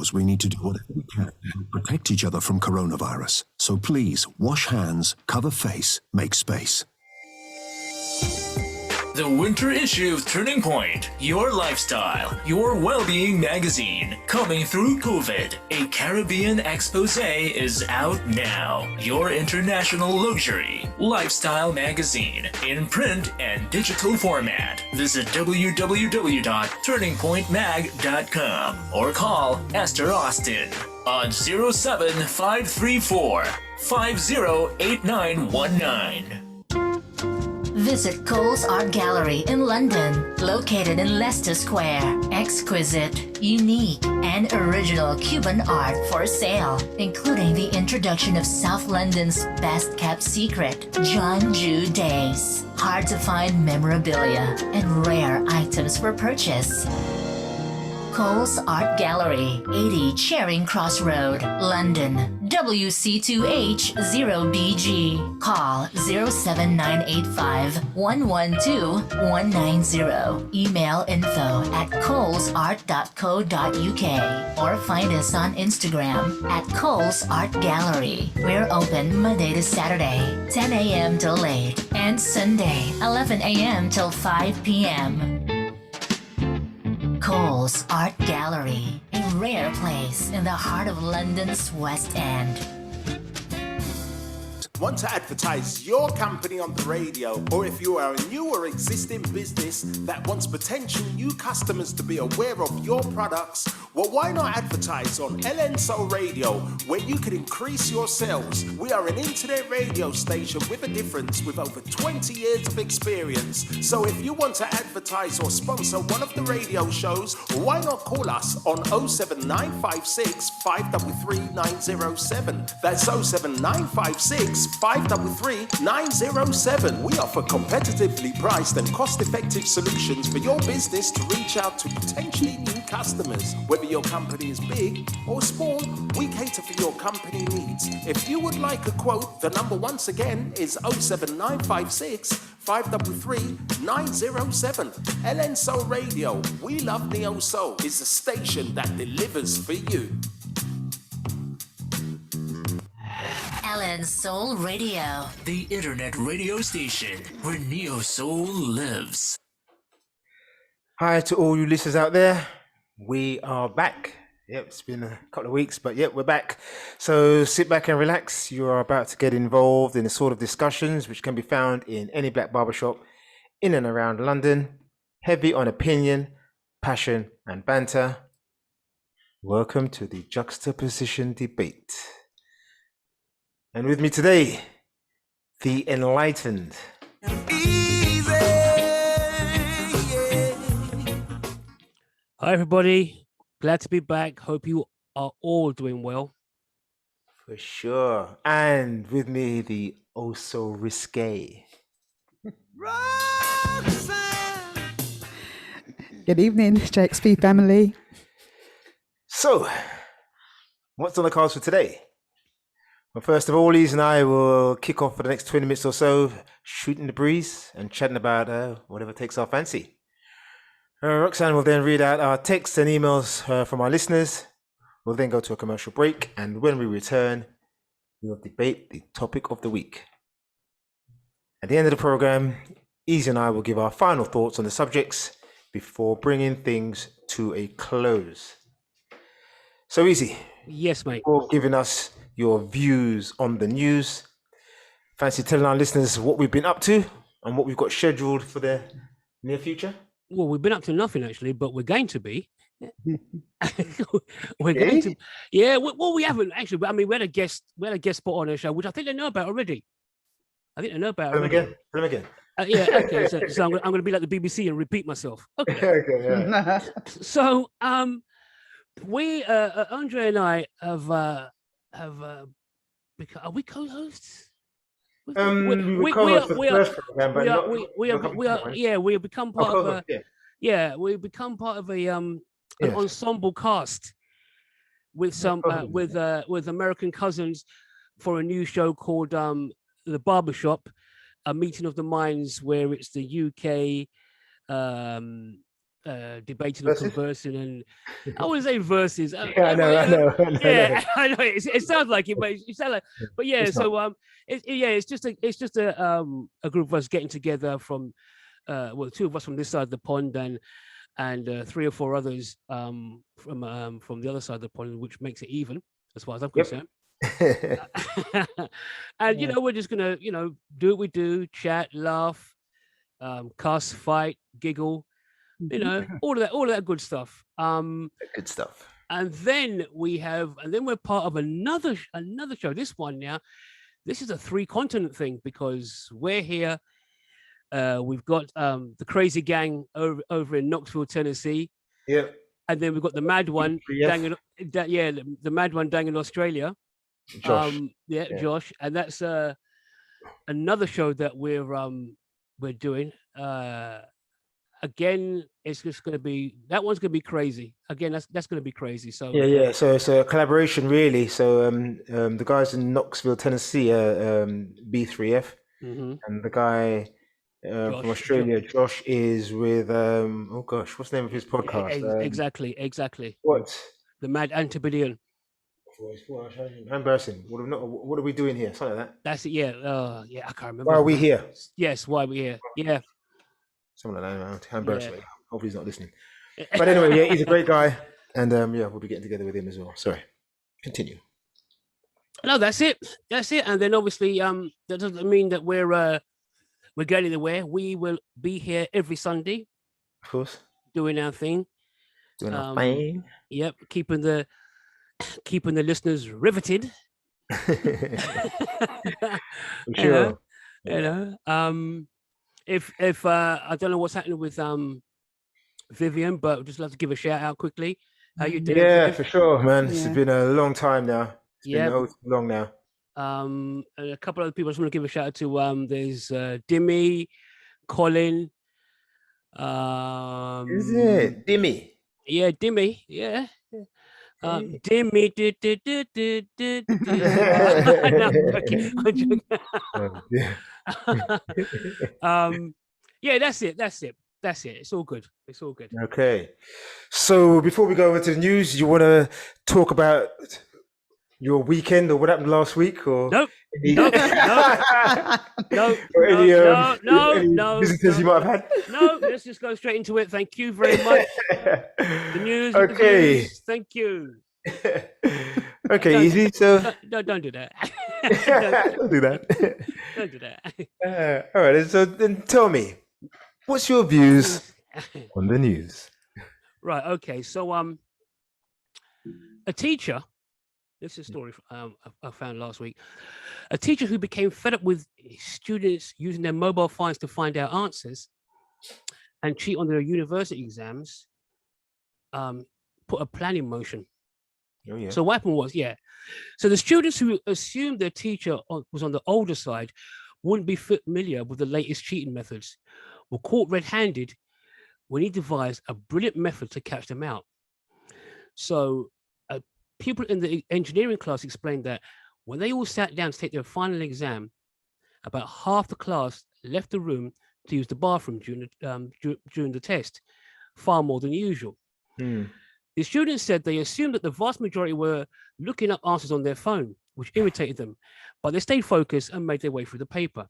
knows we need to do whatever we can to protect each other from coronavirus. So please, wash hands, cover face, make space. The winter issue of Turning Point, your lifestyle, your well-being magazine. Coming through COVID, a Caribbean expose is out now. Your international luxury lifestyle magazine in print and digital format. Visit www.turningpointmag.com or call Esther Austin on 07534 508919. Visit Cole's Art Gallery in London, located in Leicester Square. Exquisite, unique, and original Cuban art for sale, including the introduction of South London's best-kept secret, John Jew Days. Hard-to-find memorabilia and rare items for purchase. Cole's Art Gallery, 80 Charing Cross Road, London, WC2H0BG. Call 07985 112 190. Email info@colesart.co.uk or find us on Instagram at Cole's Art Gallery. We're open Monday to Saturday, 10 a.m. till late, and Sunday, 11 a.m. till 5 p.m. Cole's Art Gallery, a rare place in the heart of London's West End. Want to advertise your company on the radio, or if you are a new or existing business that wants potential new customers to be aware of your products, well, why not advertise on LNSO Radio, where you can increase your sales? We are an internet radio station with a difference, with over 20 years of experience. So if you want to advertise or sponsor one of the radio shows, why not call us on 07956 533 907. That's 07956 533 907. We offer competitively priced and cost-effective solutions for your business to reach out to potentially new customers. Whether your company is big or small, we cater for your company needs. If you would like a quote, the number once again is 07956 533 907. LNSO Radio, we love Neo Soul, is a station that delivers for you. Ellen Soul Radio, the internet radio station where Neo Soul lives. Hi to all you listeners out there. We are back. Yep, it's been a couple of weeks, but yep, we're back. So sit back and relax. You are about to get involved in the sort of discussions which can be found in any black barbershop in and around London. Heavy on opinion, passion, and banter. Welcome to the Juxtaposition Debate. And with me today, the enlightened. Hi everybody, glad to be back. Hope you are all doing well. For sure. And with me, the oh so risque. Good evening, JXP family. So, what's on the cards for today? Well, first of all, Lise and I will kick off for the next 20 minutes or so, shooting the breeze and chatting about whatever takes our fancy. Roxanne will then read out our texts and emails from our listeners. We'll then go to a commercial break, and when we return, we'll debate the topic of the week. At the end of the program, Easy and I will give our final thoughts on the subjects before bringing things to a close. So, Easy. Yes, mate. For giving us your views on the news, fancy telling our listeners what we've been up to and what we've got scheduled for the near future? Well, we've been up to nothing actually, but we're going to be. We're going to. Yeah. Well, we haven't actually. But I mean, we had a guest spot on our show, which I think they know about already. Tell them again. Yeah. Okay. So I'm going to be like the BBC and repeat myself. Okay. Okay. Yeah. So we Andre and I have become. Are we co-hosts? We have become part of a we've become part of a an ensemble cast with some with American cousins for a new show called The Barbershop, a meeting of the minds where it's the UK, debating and conversing, and I wouldn't say verses. I know. Yeah, I know. It sounds like it, but it sounds like. But yeah, so it's just a group of us getting together from, well, 2 of us from this side of the pond, and 3 or 4 others from the other side of the pond, which makes it even as far as I'm concerned. And we're just gonna do what we do: chat, laugh, cuss, fight, giggle, all of that good stuff. Good stuff. And then we're part of another show. This one now, this is a 3-continent thing, because we're here. We've got the crazy gang over in Knoxville, Tennessee. Yeah. And then we've got the mad one, the mad one down in Australia. Josh. Josh, and that's another show that we're doing. Again, it's just going to be, that one's going to be crazy. Again, that's going to be crazy. So So it's a collaboration, really. So the guys in Knoxville, Tennessee, are B3F, and the guy from Australia, Josh, is with what's the name of his podcast? Exactly. What? The Mad Antipodean. How embarrassing. What are we doing here? Something like that. That's it. Yeah. I can't remember. Why are we here? Yes. Why are we here? Yeah. Something like that. How embarrassing. Hope he's not listening. But anyway, he's a great guy, and we'll be getting together with him as well. Sorry. Continue. No, that's it. And then obviously, that doesn't mean that we're going anywhere. We will be here every Sunday, of course, doing our thing. Doing our thing. Yep, keeping the listeners riveted. Sure. If I don't know what's happening with Vivian, but I'd just love to give a shout out quickly. How you doing? Yeah, for sure, man. It's been a long time now. It's been long now. And a couple other people I just want to give a shout out to. There's Dimmy, Colin. Is it Dimmy? Yeah, Dimmy. Yeah. Dimmy. That's it. It's all good. Okay. So before we go over to the news, you want to talk about your weekend or what happened last week, or no, visitors you might have had? No, let's just go straight into it. Thank you very much. The news. Okay. The news. Thank you. Okay, easy. So no, don't do that. Don't do that. Don't do that. All right. So then, tell me, what's your views on the news? Right. Okay. So, a teacher. This is a story I found last week. A teacher who became fed up with students using their mobile phones to find out answers and cheat on their university exams, put a plan in motion. Oh, yeah. So what happened was, so the students who assumed their teacher was on the older side wouldn't be familiar with the latest cheating methods were caught red-handed when he devised a brilliant method to catch them out. So people in the engineering class explained that when they all sat down to take their final exam, about half the class left the room to use the bathroom during the test, far more than usual. The students said they assumed that the vast majority were looking up answers on their phone, which irritated them, but they stayed focused and made their way through the paper.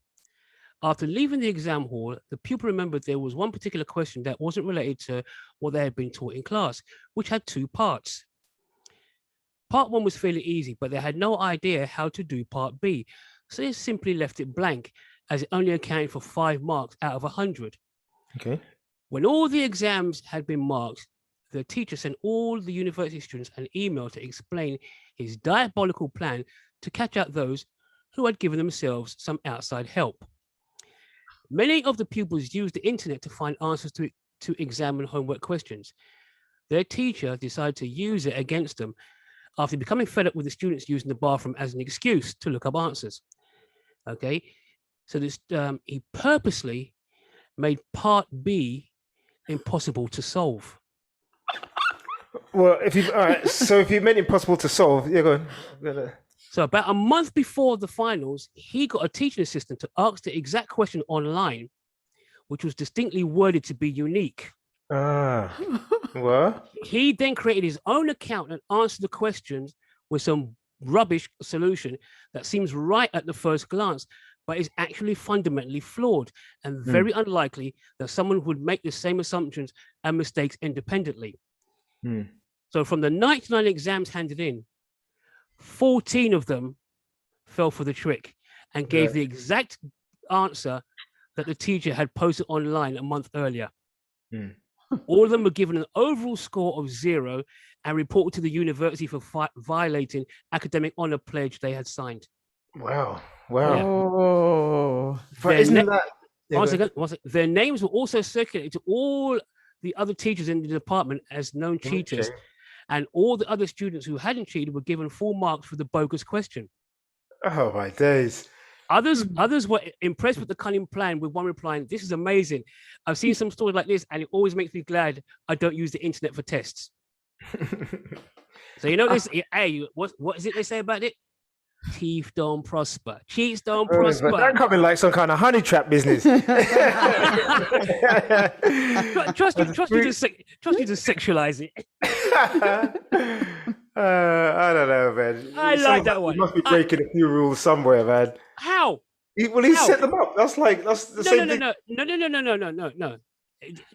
After leaving the exam hall, the pupil remembered there was one particular question that wasn't related to what they had been taught in class, which had 2 parts. Part 1 was fairly easy, but they had no idea how to do part B, so they simply left it blank, as it only accounted for 5 marks out of 100. Okay. When all the exams had been marked, the teacher sent all the university students an email to explain his diabolical plan to catch out those who had given themselves some outside help. Many of the pupils used the internet to find answers to exam and homework questions. Their teacher decided to use it against them after becoming fed up with the students using the bathroom as an excuse to look up answers. Okay, so this he purposely made part B impossible to solve. Well, if you meant impossible to solve, go on. So about a month before the finals, he got a teaching assistant to ask the exact question online, which was distinctly worded to be unique. What? He then created his own account and answered the questions with some rubbish solution that seems right at the first glance, but is actually fundamentally flawed and very unlikely that someone would make the same assumptions and mistakes independently. So from the 99 exams handed in, 14 of them fell for the trick and gave the exact answer that the teacher had posted online a month earlier. All of them were given an overall score of 0 and reported to the university for violating academic honor pledge they had signed. Wow. Oh. Once again, their names were also circulated to all the other teachers in the department as known cheaters, and all the other students who hadn't cheated were given full marks for the bogus question. Oh my days. Others were impressed with the cunning plan, with one replying, "This is amazing. I've seen some stories like this, and it always makes me glad I don't use the internet for tests." So you know this. Hey, what is it they say about it? Thief don't prosper. Cheats don't prosper. But that coming like some kind of honey trap business. Trust you to sexualize it. I don't know, man. I like that one. You must be breaking a few rules somewhere, man. How? He set them up. That's the same thing. No.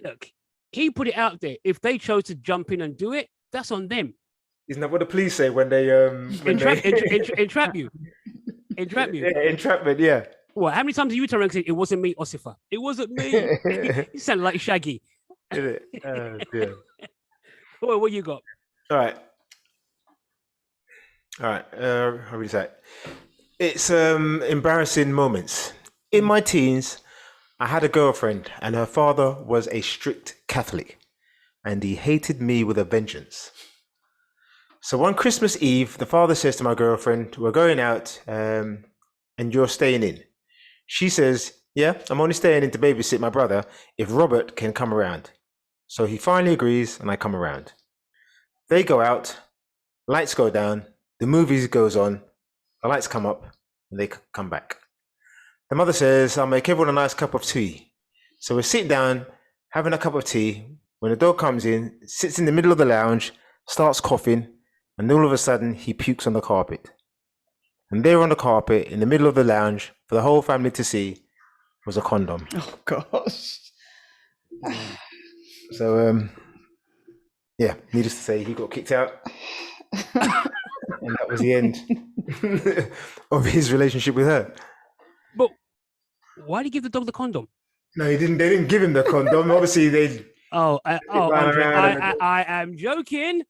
Look, he put it out there. If they chose to jump in and do it, that's on them. Isn't that what the police say when they entrap you? Entrap you. Yeah, entrapment. Yeah. Well, how many times have you turned around and said, "It wasn't me, Osifer. It wasn't me"? You sound like Shaggy. Is it? Oh, dear. What you got? All right. How do you say it? It's embarrassing moments. In my teens, I had a girlfriend, and her father was a strict Catholic, and he hated me with a vengeance. So one Christmas Eve, the father says to my girlfriend, "We're going out, and you're staying in." She says, "Yeah, I'm only staying in to babysit my brother if Robert can come around." So he finally agrees, and I come around. They go out, lights go down, the movie goes on, the lights come up, and they come back. The mother says, "I'll make everyone a nice cup of tea." So we're sitting down, having a cup of tea, when the dog comes in, sits in the middle of the lounge, starts coughing, and all of a sudden, he pukes on the carpet. And there on the carpet, in the middle of the lounge, for the whole family to see, was a condom. Oh, gosh. So, yeah, needless to say, he got kicked out. And that was the end of his relationship with her. But why did he give the dog the condom? No, he didn't. They didn't give him the condom. Obviously, they... Andre, I am joking.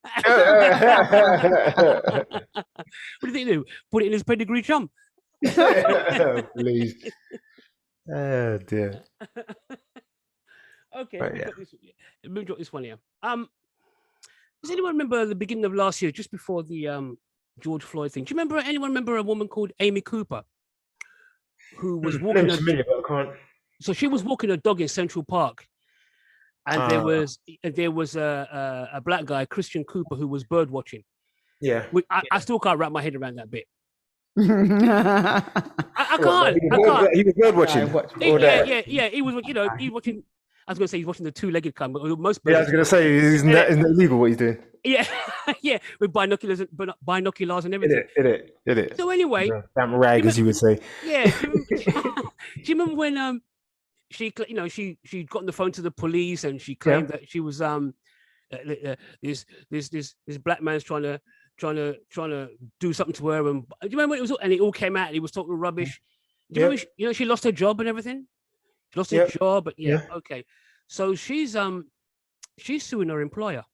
What did they do? Put it in his pedigree chum? Please. Oh, dear. Okay, let me drop this one here. Does anyone remember the beginning of last year, just before the George Floyd thing? Do you remember a woman called Amy Cooper who was walking? So she was walking a dog in Central Park, and there was a black guy, Christian Cooper, who was bird watching. Yeah, I still can't wrap my head around that bit. I can't. He was bird watching. Yeah. He was. He was watching. I was going to say he's watching the two-legged kind, but most. Yeah, I was going to say, isn't that illegal what he's doing? Yeah, yeah, with binoculars and everything. Did it. So anyway, damn rag, as you would say. Yeah. Do you remember when she got on the phone to the police and she claimed that she was this black man's trying to do something to her, and do you remember it all came out and he was talking rubbish? Do you remember she lost her job and everything? She lost her job, but okay. So she's suing her employer.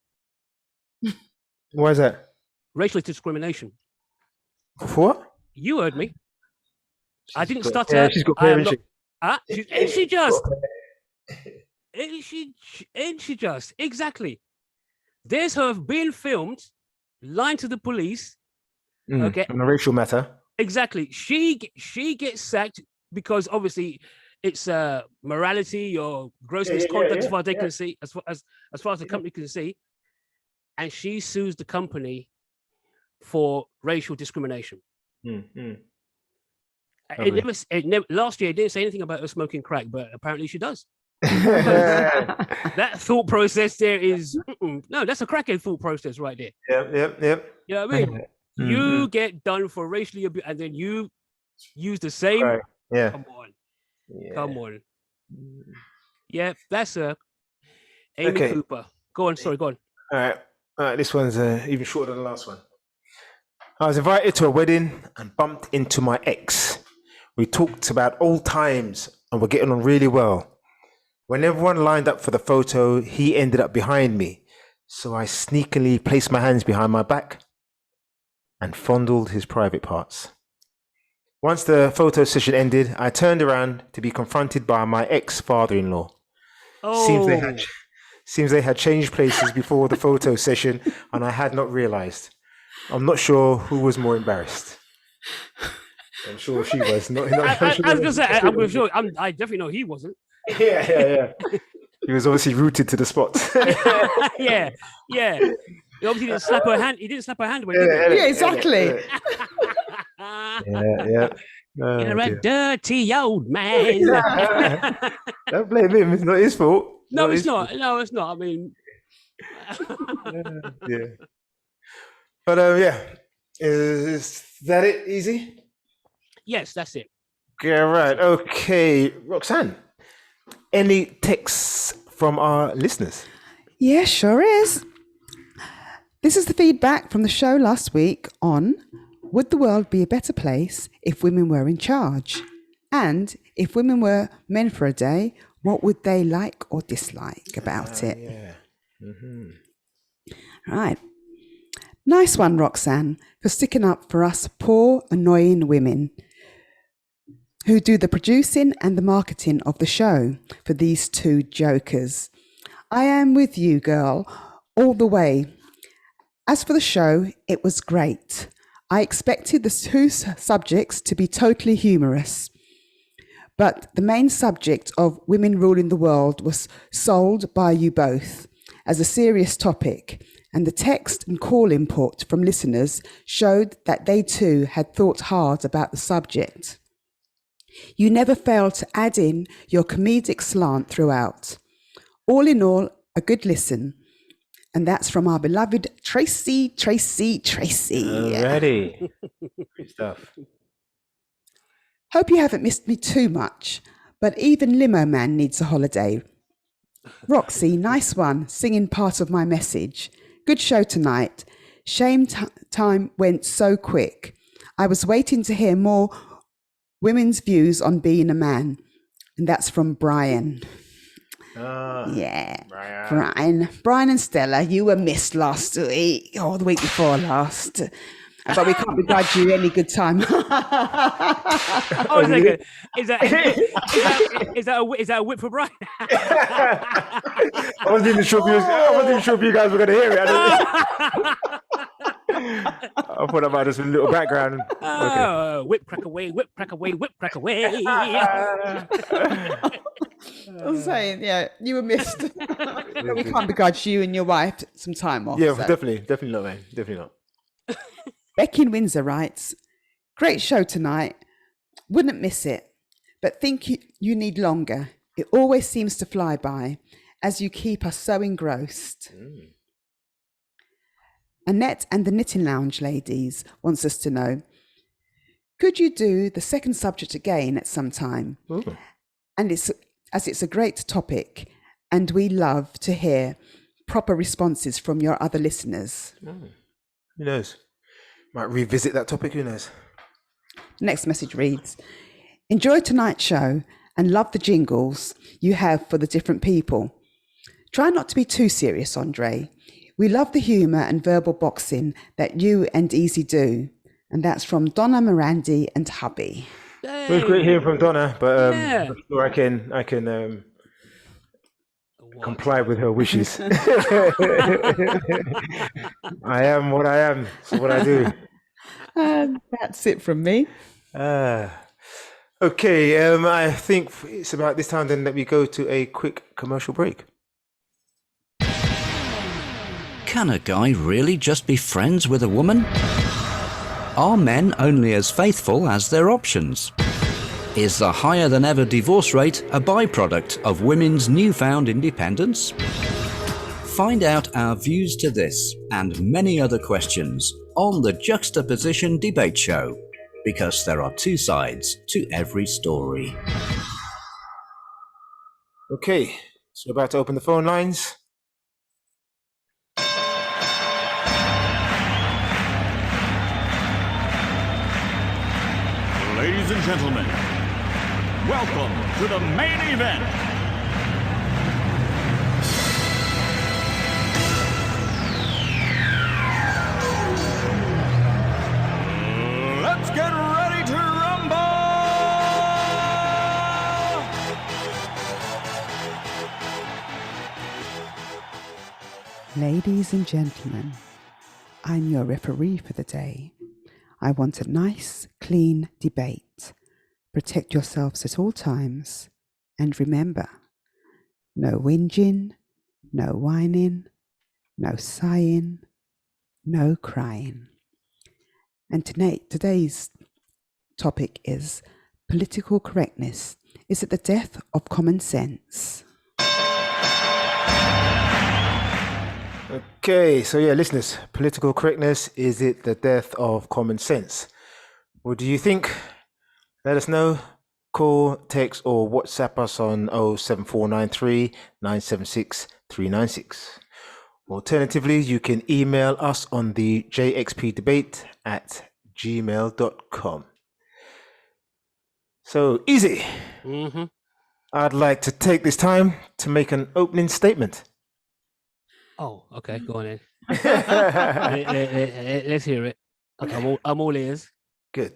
Why is that? Racial discrimination. For what? You heard me. I didn't start. She's got clear, and she just. And she just exactly. There's her being filmed, lying to the police. Okay. On a racial matter. Exactly. She gets sacked because obviously it's morality or gross misconduct as far as they can see, as far as the company can see, and she sues the company for racial discrimination. Last year it didn't say anything about her smoking crack, but apparently she does. That thought process there is no, that's a crackhead thought process right there. Yep. You know what I mean? You get done for racially abuse, and then you use the same. Right. Yeah. Come on. Yeah, that's Amy Cooper. Go on. Sorry, go on. All right. This one's even shorter than the last one. I was invited to a wedding and bumped into my ex. We talked about old times and were getting on really well. When everyone lined up for the photo, he ended up behind me. So I sneakily placed my hands behind my back and fondled his private parts. Once the photo session ended, I turned around to be confronted by my ex-father-in-law. Oh. Seems they had changed places before the photo session, and I had not realized. I'm not sure who was more embarrassed. I'm sure she was. I was gonna say, I'm sure. I definitely know he wasn't. Yeah. He was obviously rooted to the spot. yeah. He obviously didn't slap her hand. He didn't slap her hand away. Yeah, exactly. Yeah. Oh, you're a dirty old man. Don't blame him. It's not his fault. No, it's not. No, it's not. I mean, yeah. But is that it? Easy? Yes, that's it. Yeah, right. Okay, Roxanne. Any texts from our listeners? Yeah, sure is. This is the feedback from the show last week on would the world be a better place if women were in charge? And if women were men for a day, what would they like or dislike about it? Yeah. Mm-hmm. Right. Nice one, Roxanne, for sticking up for us poor, annoying women who do the producing and the marketing of the show for these two jokers. I am with you, girl, all the way. As for the show, it was great. I expected the two subjects to be totally humorous, but the main subject of women ruling the world was sold by you both as a serious topic, and the text and call input from listeners showed that they too had thought hard about the subject. You never failed to add in your comedic slant throughout. All in all, a good listen. And that's from our beloved Tracy. Alrighty. Good stuff. Hope you haven't missed me too much, but even Limo Man needs a holiday. Roxy, nice one, singing part of my message. Good show tonight. Shame time went so quick. I was waiting to hear more women's views on being a man. And that's from Brian. Yeah, Brian and Stella, you were missed last week, or the week before last. But we can't begrudge you any good time. Is that a whip for Brian? I wasn't even sure if you guys were going to hear it. I thought about this with a little background. Whip crack away, whip crack away, whip crack away. I was saying, yeah, you were missed. But we can't begrudge you and your wife some time off. Yeah, so. Definitely not, man. Definitely not. Becky in Windsor writes, great show tonight. Wouldn't miss it, but think you need longer. It always seems to fly by as you keep us so engrossed. Annette and the Knitting Lounge ladies wants us to know, could you do the second subject again at some time? Ooh. And it's a great topic, and we love to hear proper responses from your other listeners. Who knows? Might revisit that topic, who knows? Next message reads, enjoy tonight's show and love the jingles you have for the different people. Try not to be too serious, Andre. We love the humour and verbal boxing that you and Easy do. And that's from Donna Mirandi and hubby. Hey. It was great hearing from Donna, but I'm sure I can comply with her wishes. I am what I am, so what I do. And that's it from me. Okay, I think it's about this time then that we go to a quick commercial break. Can a guy really just be friends with a woman? Are men only as faithful as their options? Is the higher than ever divorce rate a byproduct of women's newfound independence? Find out our views to this and many other questions on the Juxtaposition Debate Show, because there are two sides to every story. Okay, so we're about to open the phone lines. Ladies and gentlemen, welcome to the main event. Let's get ready to rumble! Ladies and gentlemen, I'm your referee for the day. I want a nice, clean debate. Protect yourselves at all times. And remember, no whinging, no whining, no sighing, no crying. And today's topic is political correctness. Is it the death of common sense? Okay, so yeah, listeners, political correctness, is it the death of common sense? What do you think? Let us know. Call, text, or WhatsApp us on 07493 976 396. Alternatively, you can email us on the jxpdebate@gmail.com. So, easy. I'd like to take this time to make an opening statement. Oh, okay, go on then. Let's hear it. I'm all ears. Good.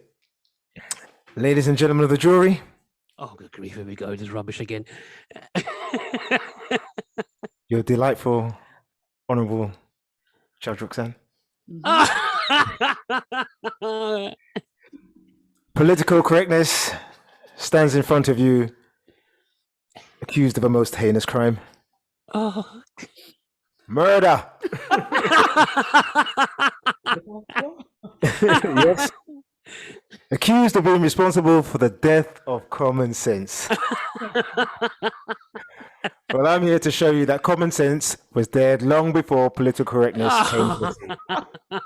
Ladies and gentlemen of the jury. Oh, good grief, here we go. This rubbish again. Your delightful, honourable Judge Roxanne. Political correctness stands in front of you, accused of a most heinous crime. Oh. Murder. Yes. Accused of being responsible for the death of common sense. Well, I'm here to show you that common sense was dead long before political correctness came to the scene.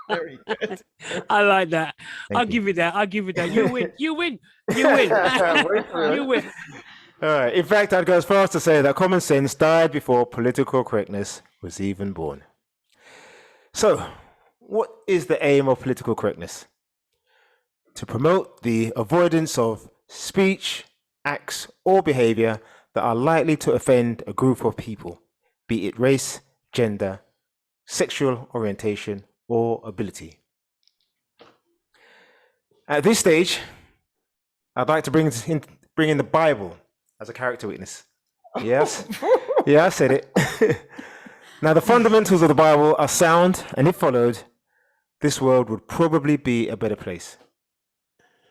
Very good. I like that. I'll give you that. You win. You win. You win. You win. All right. In fact, I'd go as far as to say that common sense died before political correctness was even born. So, what is the aim of political correctness? To promote the avoidance of speech, acts, or behavior that are likely to offend a group of people, be it race, gender, sexual orientation, or ability. At this stage, I'd like to bring in the Bible as a character witness. Yes? Yeah, I said it. Now, the fundamentals of the Bible are sound, and if followed, this world would probably be a better place.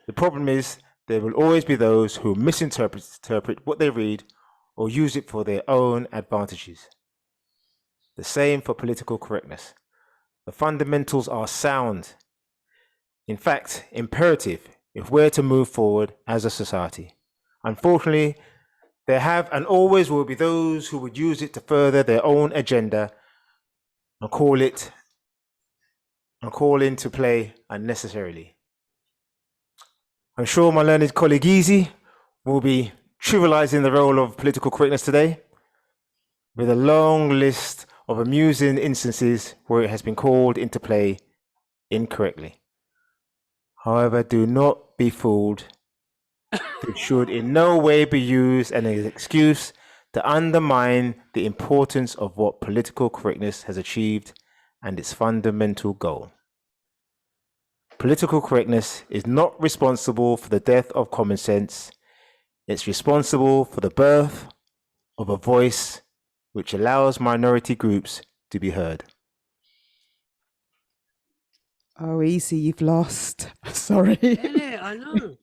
The problem is, there will always be those who misinterpret what they read or use it for their own advantages. The same for political correctness. The fundamentals are sound. In fact, imperative if we're to move forward as a society. Unfortunately, there have and always will be those who would use it to further their own agenda and call into play unnecessarily. I'm sure my learned colleague Easy will be trivializing the role of political correctness today with a long list of amusing instances where it has been called into play incorrectly. However, do not be fooled. It should in no way be used as an excuse to undermine the importance of what political correctness has achieved and its fundamental goal. Political correctness is not responsible for the death of common sense. It's responsible for the birth of a voice which allows minority groups to be heard. Oh, Easy, you've lost. Sorry. Yeah, I know.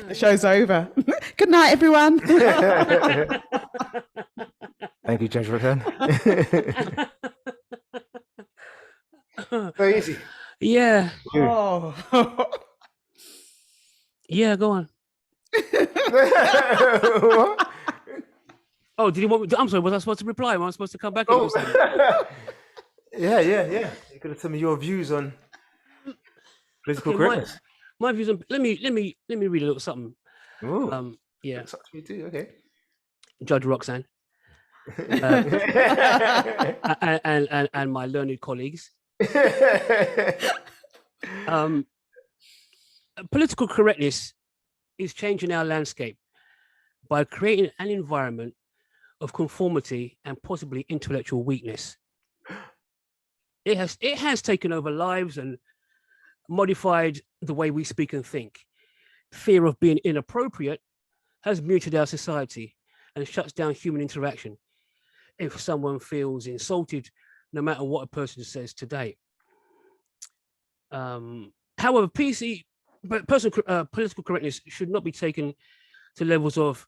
The show's over. Good night, everyone. Thank you, Judge Roxanne. So Easy. Yeah. Oh. Yeah, go on. Oh, did you want me? I'm sorry. Was I supposed to reply? Am I supposed to come back? Oh. Yeah. You could tell me your views on political correctness. My views on. Let me read a little something. Ooh. Yeah. That's up to me too. Okay. Judge Roxanne. And my learned colleagues. Political correctness is changing our landscape by creating an environment of conformity and possibly intellectual weakness. It has taken over lives and modified the way we speak and think. Fear of being inappropriate has muted our society and shuts down human interaction. If someone feels insulted, no matter what a person says today. However, political correctness should not be taken to levels of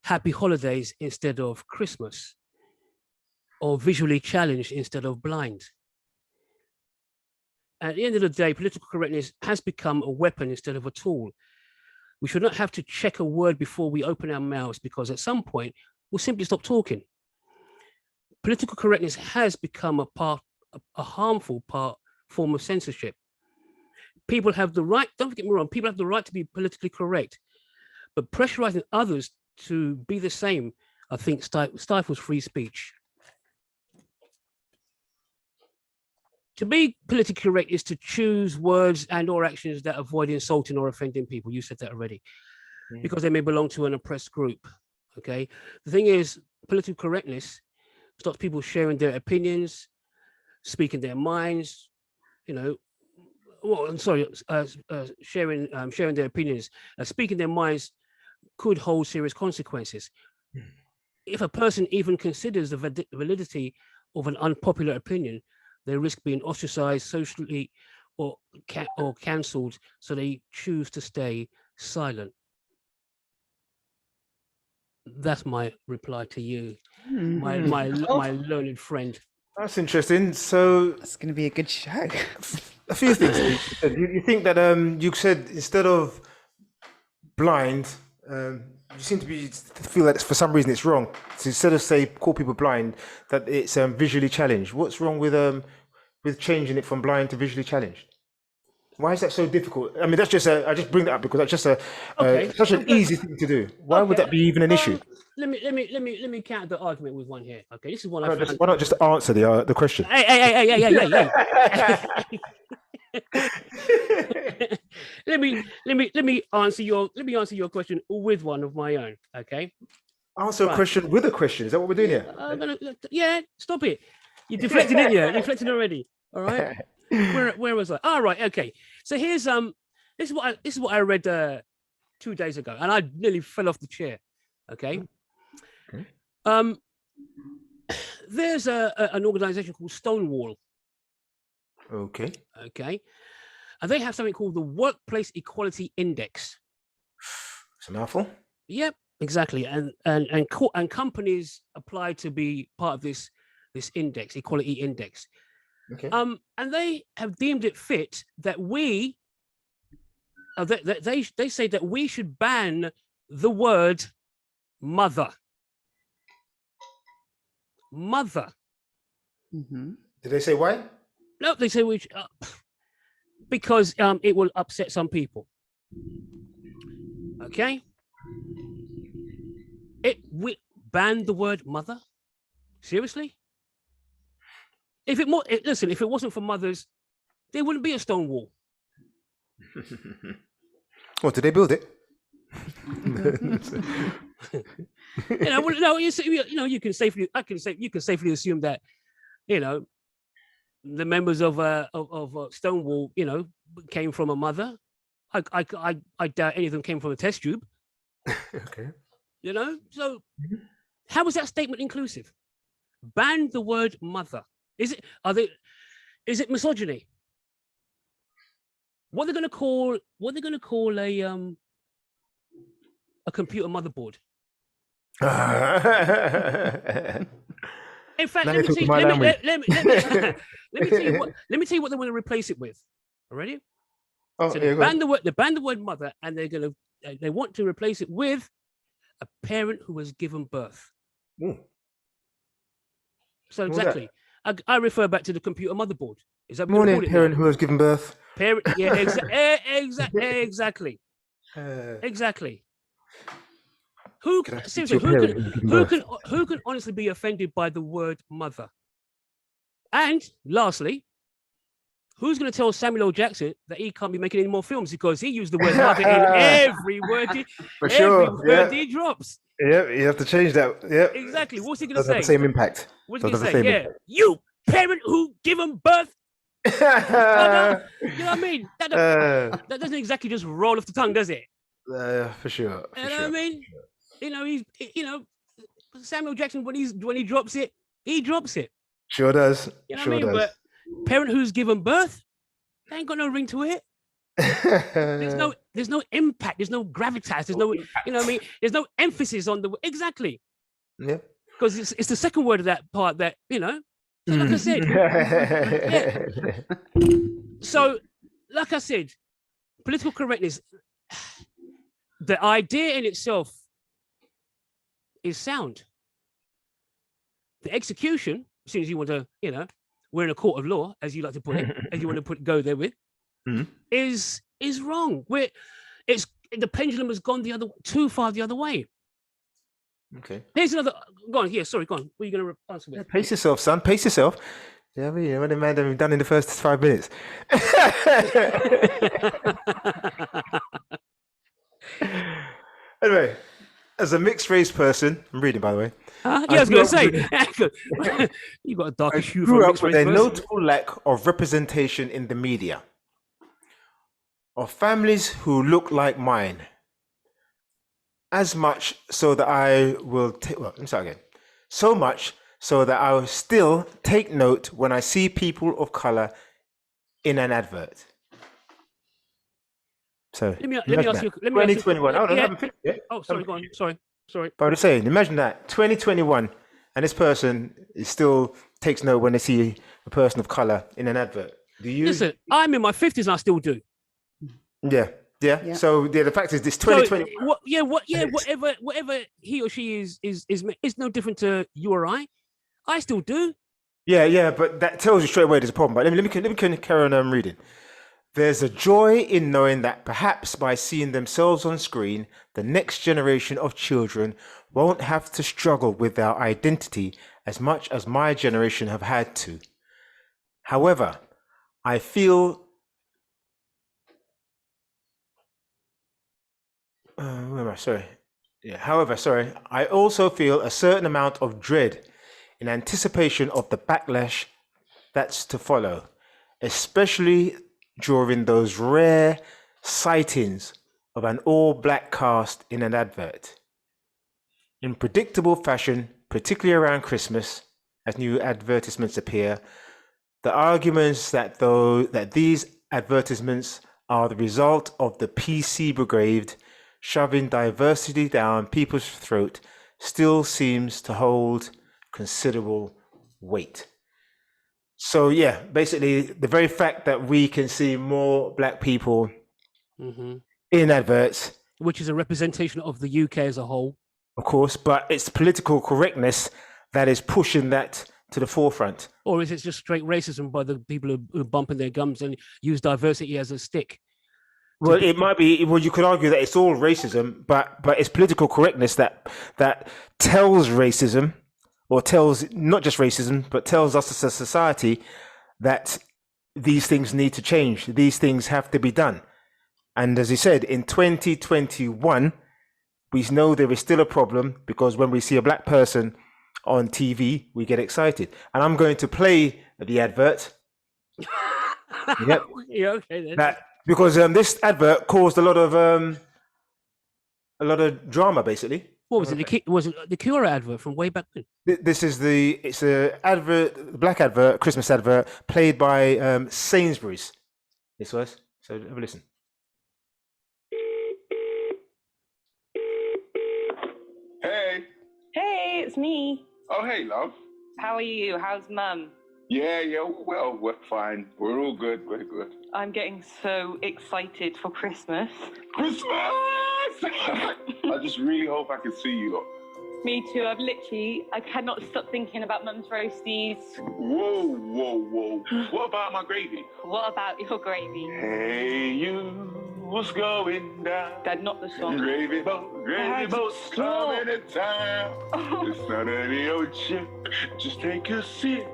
happy holidays instead of Christmas, or visually challenged instead of blind. At the end of the day, political correctness has become a weapon instead of a tool. We should not have to check a word before we open our mouths, because at some point we'll simply stop talking. Political correctness has become a harmful form of censorship. People have the right, don't get me wrong, people have the right to be politically correct, but pressurizing others to be the same, I think, stifles free speech. To be politically correct is to choose words and or actions that avoid insulting or offending people. You said that already, because they may belong to an oppressed group, okay? The thing is, political correctness stops people sharing their opinions, speaking their minds, sharing their opinions. Speaking their minds could hold serious consequences. If a person even considers the validity of an unpopular opinion, they risk being ostracized socially or cancelled, so they choose to stay silent. That's my reply to you, my learned friend. That's interesting. So It's going to be a good show. a few things. You think that you said instead of blind, you seem to feel that for some reason it's wrong. So instead of call people blind, that it's visually challenged. What's wrong with changing it from blind to visually challenged? Why is that so difficult? I mean, that's just I just bring that up because that's just such an easy thing to do. Why would that be even an issue? Let me counter the argument with one here. Okay, this is one. Why not just answer the question? Hey. let me answer your question with one of my own. Okay. Answer a question with a question. Is that what we're doing here? Stop it. You deflected, didn't you? You deflected already. All right. Where was I? All right. Okay. So here's this is what I read 2 days ago, and I nearly fell off the chair. Okay. There's an organization called Stonewall. Okay. And they have something called the Workplace Equality Index. It's a mouthful. Yep, exactly. And companies apply to be part of this index, equality index. Okay. And they have deemed it fit that we they say that we should ban the word mother. Mother. Mm-hmm. Did they say why? No, they say we because it will upset some people. Okay. We ban the word mother. Seriously? If it wasn't for mothers, there wouldn't be a Stonewall. Well, did they build it? You can safely assume that, the members of Stonewall, came from a mother. I doubt any of them came from a test tube. Okay. So how is that statement inclusive? Ban the word mother. Is it misogyny? What they're going to call a computer motherboard? In fact, let me tell you what they want to replace it with. Ready? Oh, So yeah, go on. they banned the word mother, and they want to replace it with a parent who has given birth. Ooh. So exactly, I refer back to the computer motherboard. Is that what Morning, we call it parent now? who has given birth. Parent, yeah, exactly. Exactly. Who seriously? Who can honestly be offended by the word mother? And lastly, who's going to tell Samuel L. Jackson that he can't be making any more films because he used the word mother in every word he drops? Yeah, you have to change that. Yeah, exactly. What's he going to say? Have the same impact. What's he going to say? Yeah, you parent who given birth. You know what I mean? That doesn't exactly just roll off the tongue, does it? For sure. You know what I mean? You know, Samuel Jackson when he drops it, he drops it. Sure does. You know what I mean? But parent who's given birth, they ain't got no ring to it. There's no impact. There's no gravitas. There's no, you know what I mean? There's no emphasis on the exactly. Yeah. Because it's the second word of that part that So like I said, So like I said, political correctness. The idea in itself is sound. The execution, as soon as you want to, we're in a court of law, as you like to put it, as you want to go there with, is wrong. The pendulum has gone too far the other way. Okay. Here's another. Go on. Yeah, sorry. Go on. What are you going to answer with? Pace yourself, son. Pace yourself. Yeah, what the man have done in the first 5 minutes. Anyway, as a mixed race person, I'm reading by the way. Yeah, I was going to say, you got a darker hue for a mixed race person. A notable lack of representation in the media of families who look like mine. As much so that I will so much so that I will still take note when I see people of color in an advert. So let me ask you. 2021. Oh, sorry. Go on. Sorry. But I'm just saying, imagine that 2021, and this person still takes note when they see a person of color in an advert. Do you? Listen, I'm in my 50s and I still do. Yeah. So the fact is, this 2020. Whatever he or she is no different to you or I. I still do. Yeah, but that tells you straight away there's a problem. But let me carry on reading. There's a joy in knowing that perhaps by seeing themselves on screen, the next generation of children won't have to struggle with their identity as much as my generation have had to. However, I feel I also feel a certain amount of dread in anticipation of the backlash that's to follow, especially during those rare sightings of an all-black cast in an advert. In predictable fashion, particularly around Christmas, as new advertisements appear, the arguments that these advertisements are the result of the PC brigade shoving diversity down people's throat still seems to hold considerable weight. So yeah, basically the very fact that we can see more black people in adverts, which is a representation of the UK as a whole, of course, but it's political correctness that is pushing that to the forefront. Or is it just straight racism by the people who are bumping their gums and use diversity as a stick? Well, it might be. Well, you could argue that it's all racism, but it's political correctness that tells racism, or tells not just racism, but tells us as a society that these things need to change. These things have to be done. And as he said, in 2021, we know there is still a problem because when we see a black person on TV, we get excited. And I'm going to play the advert. Yep. Yeah, okay then. Because this advert caused a lot of drama, basically. What was it? Was it the Cure advert from way back then? This is it's a advert, black advert, Christmas advert, played by Sainsbury's. This was. So have a listen. Hey. Hey, it's me. Oh, hey, love. How are you? How's mum? Yeah, well, we're fine. We're all good. We're good. I'm getting so excited for Christmas. Christmas! I just really hope I can see you lot. Me too. I cannot stop thinking about Mum's roasties. Whoa. What about my gravy? What about your gravy? Hey, you, what's going down? Dad, not the song. Gravy boat's coming to town. It's not any old ship, just take a sip.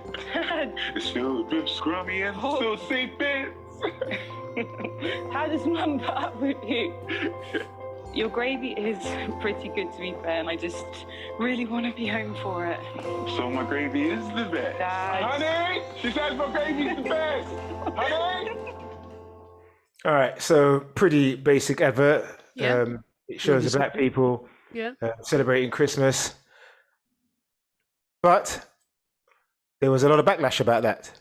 It's filled with scrummy and saucy bits. How does Mum put up with you? Your gravy is pretty good, to be fair, and I just really want to be home for it. So my gravy is the best. Dad. Honey, she says my gravy is the best. Honey. All right, so pretty basic advert. Yeah. It shows the black people celebrating Christmas, but there was a lot of backlash about that.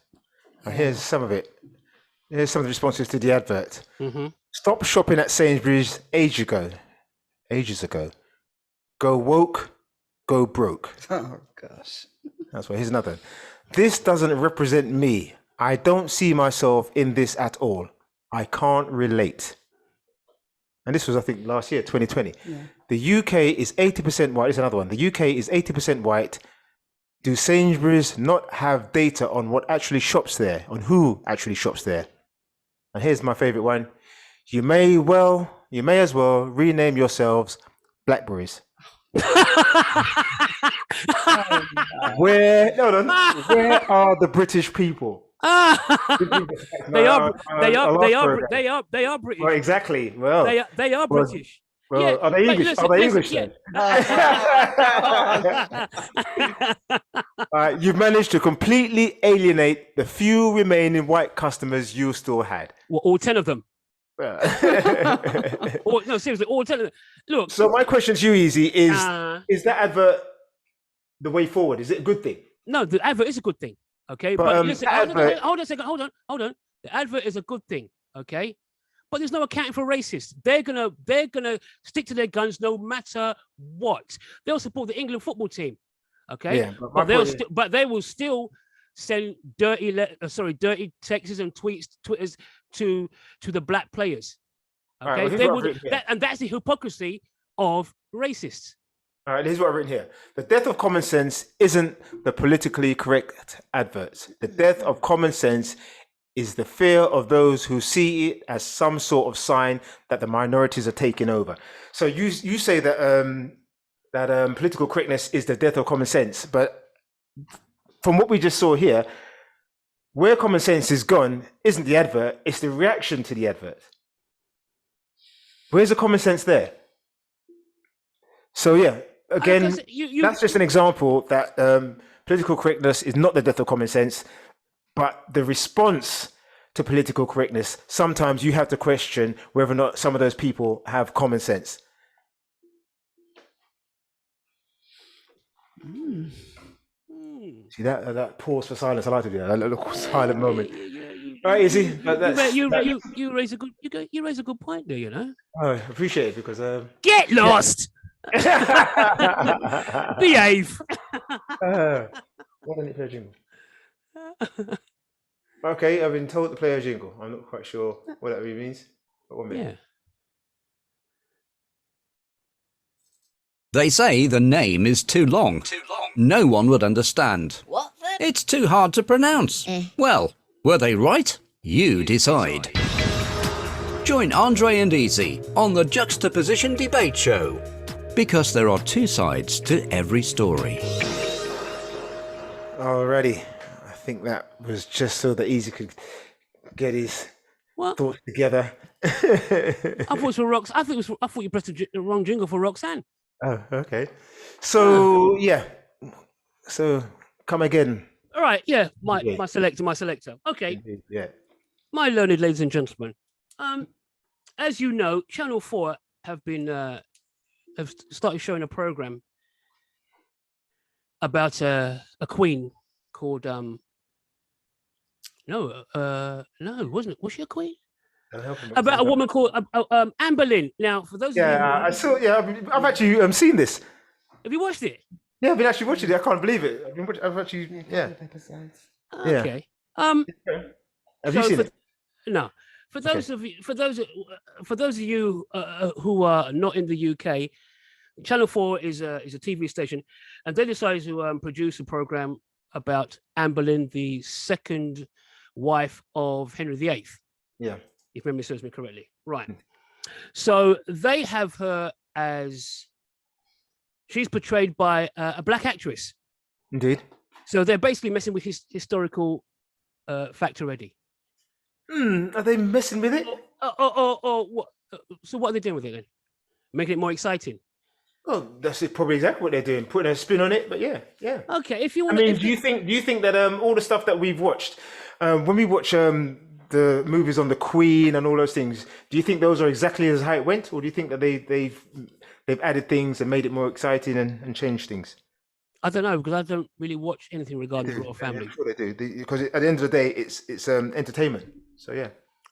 And here's some of it. Here's some of the responses to the advert. Stop shopping at Sainsbury's ages ago. Go woke, go broke. Oh, gosh. That's why. Here's another. This doesn't represent me. I don't see myself in this at all. I can't relate. And this was, I think, last year, 2020. Yeah. The UK is 80% white. Here's another one. The UK is 80% white. Do Sainsbury's not have data on what actually shops there, on who actually shops there? And here's my favorite one. You may as well rename yourselves Blackberries. Where are the British people? They are British. Well, exactly. Well, they are British. Well, yeah, are they English? Listen, are they English then? You've managed to completely alienate the few remaining white customers you still had. Well, all 10 of them. No, seriously, all 10 of them. Look. So my question to you, Easy, is that advert the way forward? Is it a good thing? No, the advert is a good thing. Okay, but listen, hold on a second. Hold on. The advert is a good thing. Okay. But there's no accounting for racists. They're gonna stick to their guns no matter what. They'll support the England football team, okay? Yeah, but they will still send dirty texts and twitters to the black players. Okay, right, and that's the hypocrisy of racists. All right, here's what I've written here. The death of common sense isn't the politically correct adverts. The death of common sense is the fear of those who see it as some sort of sign that the minorities are taking over. So you say that political correctness is the death of common sense, but from what we just saw here, where common sense is gone isn't the advert, it's the reaction to the advert. Where's the common sense there? So yeah, again, that's just an example that political correctness is not the death of common sense. But the response to political correctness, sometimes you have to question whether or not some of those people have common sense. See that pause for silence? I like to do that. That little silent moment. All right, Izzy. You raise a good point there. You know. Oh, I appreciate it because get lost. Behave. What an jingle. Okay, I've been told to play a jingle. I'm not quite sure what that really means. But 1 minute. Yeah. They say the name is too long. No one would understand. What then? It's too hard to pronounce. Well, were they right? You decide. Join Andre and Easy on the Juxtaposition Debate Show. Because there are two sides to every story. Alrighty. I think that was just so that Easy could get his thoughts together. I thought it was for Rox. I thought you pressed the wrong jingle for Roxanne. Oh, okay. So yeah. So come again. All right. Yeah. My selector. Okay. Yeah. My learned ladies and gentlemen. As you know, Channel 4 have started showing a program about a queen called wasn't it? Was she a queen? About a woman called Amber Lynn. Now, for those I saw. Yeah, I've actually seen this. Have you watched it? Yeah, I've been actually watching it. I can't believe it. I've actually. Yeah. Okay. Have you seen it? No. For those of you, for those of you who are not in the UK, Channel 4 is a TV station, and they decided to produce a program about Anne Boleyn, the second wife of Henry VIII. Yeah. If memory serves me correctly. Right. So they have her as, she's portrayed by a black actress. Indeed. So they're basically messing with his historical fact already. Are they messing with it? What? So what are they doing with it then? Making it more exciting? Oh, that's probably exactly what they're doing, putting a spin on it. But yeah. Okay, if you want. I mean, do you think that all the stuff that we've watched, when we watch the movies on the Queen and all those things, do you think those are exactly as how it went, or do you think that they've added things and made it more exciting and changed things? I don't know, because I don't really watch anything regarding the royal family. I'm sure they do, because at the end of the day, it's entertainment. So yeah.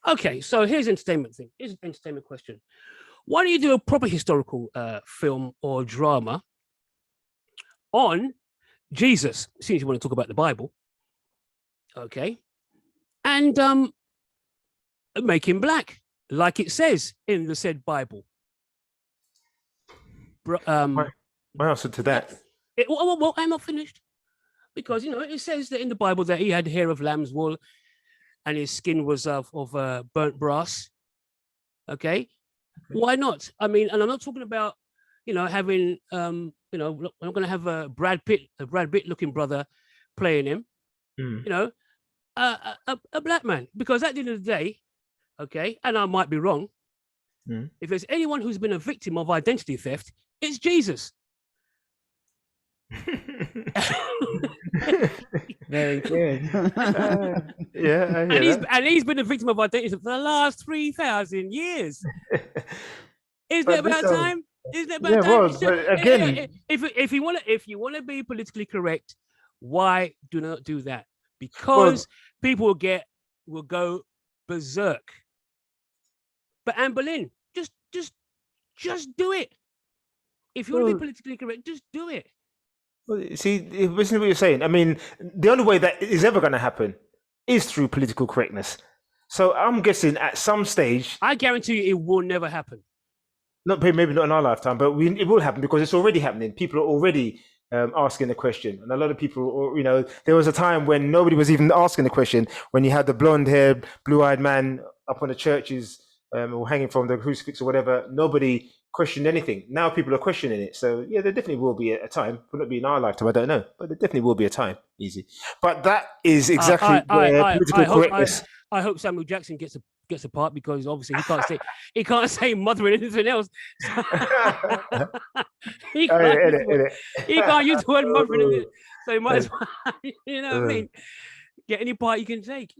Okay, so here's an entertainment thing. Here's an entertainment question. Why don't you do a proper historical film or drama on Jesus, since you want to talk about the Bible, okay, and make him black, like it says in the said Bible. My answer to that. Well, I'm not finished, because it says that in the Bible that he had hair of lamb's wool, and his skin was of burnt brass. Okay, why not? I mean, and I'm not talking about having I'm not going to have a Brad Pitt looking brother playing him. A black man, because at the end of the day, okay, and I might be wrong, if there's anyone who's been a victim of identity theft, it's Jesus. Very good. And he's been a victim of identity theft for the last 3,000 years. Isn't it about time? Isn't it about time? Was, but again, if you want to be politically correct, why do not do that? Because people will go berserk. But Anne Boleyn, just do it. If you want to be politically correct, just do it. See, listen to what you're saying. I mean, the only way that is ever going to happen is through political correctness. So I'm guessing at some stage, I guarantee you, it will never happen. Maybe not in our lifetime, but it will happen, because it's already happening. People are already asking the question, and a lot of people, there was a time when nobody was even asking the question, when you had the blonde-haired, blue-eyed man up on the churches or hanging from the crucifix or whatever. Nobody questioned anything. Now people are questioning it. So yeah, there definitely will be a time. Will it be in our lifetime? I don't know, but there definitely will be a time. Easy. But that is exactly political correctness. I hope Samuel Jackson gets a part, because obviously he can't say mother and anything else. he can't use the word mother and anything. So he might as well, what I mean? Get any part you can take.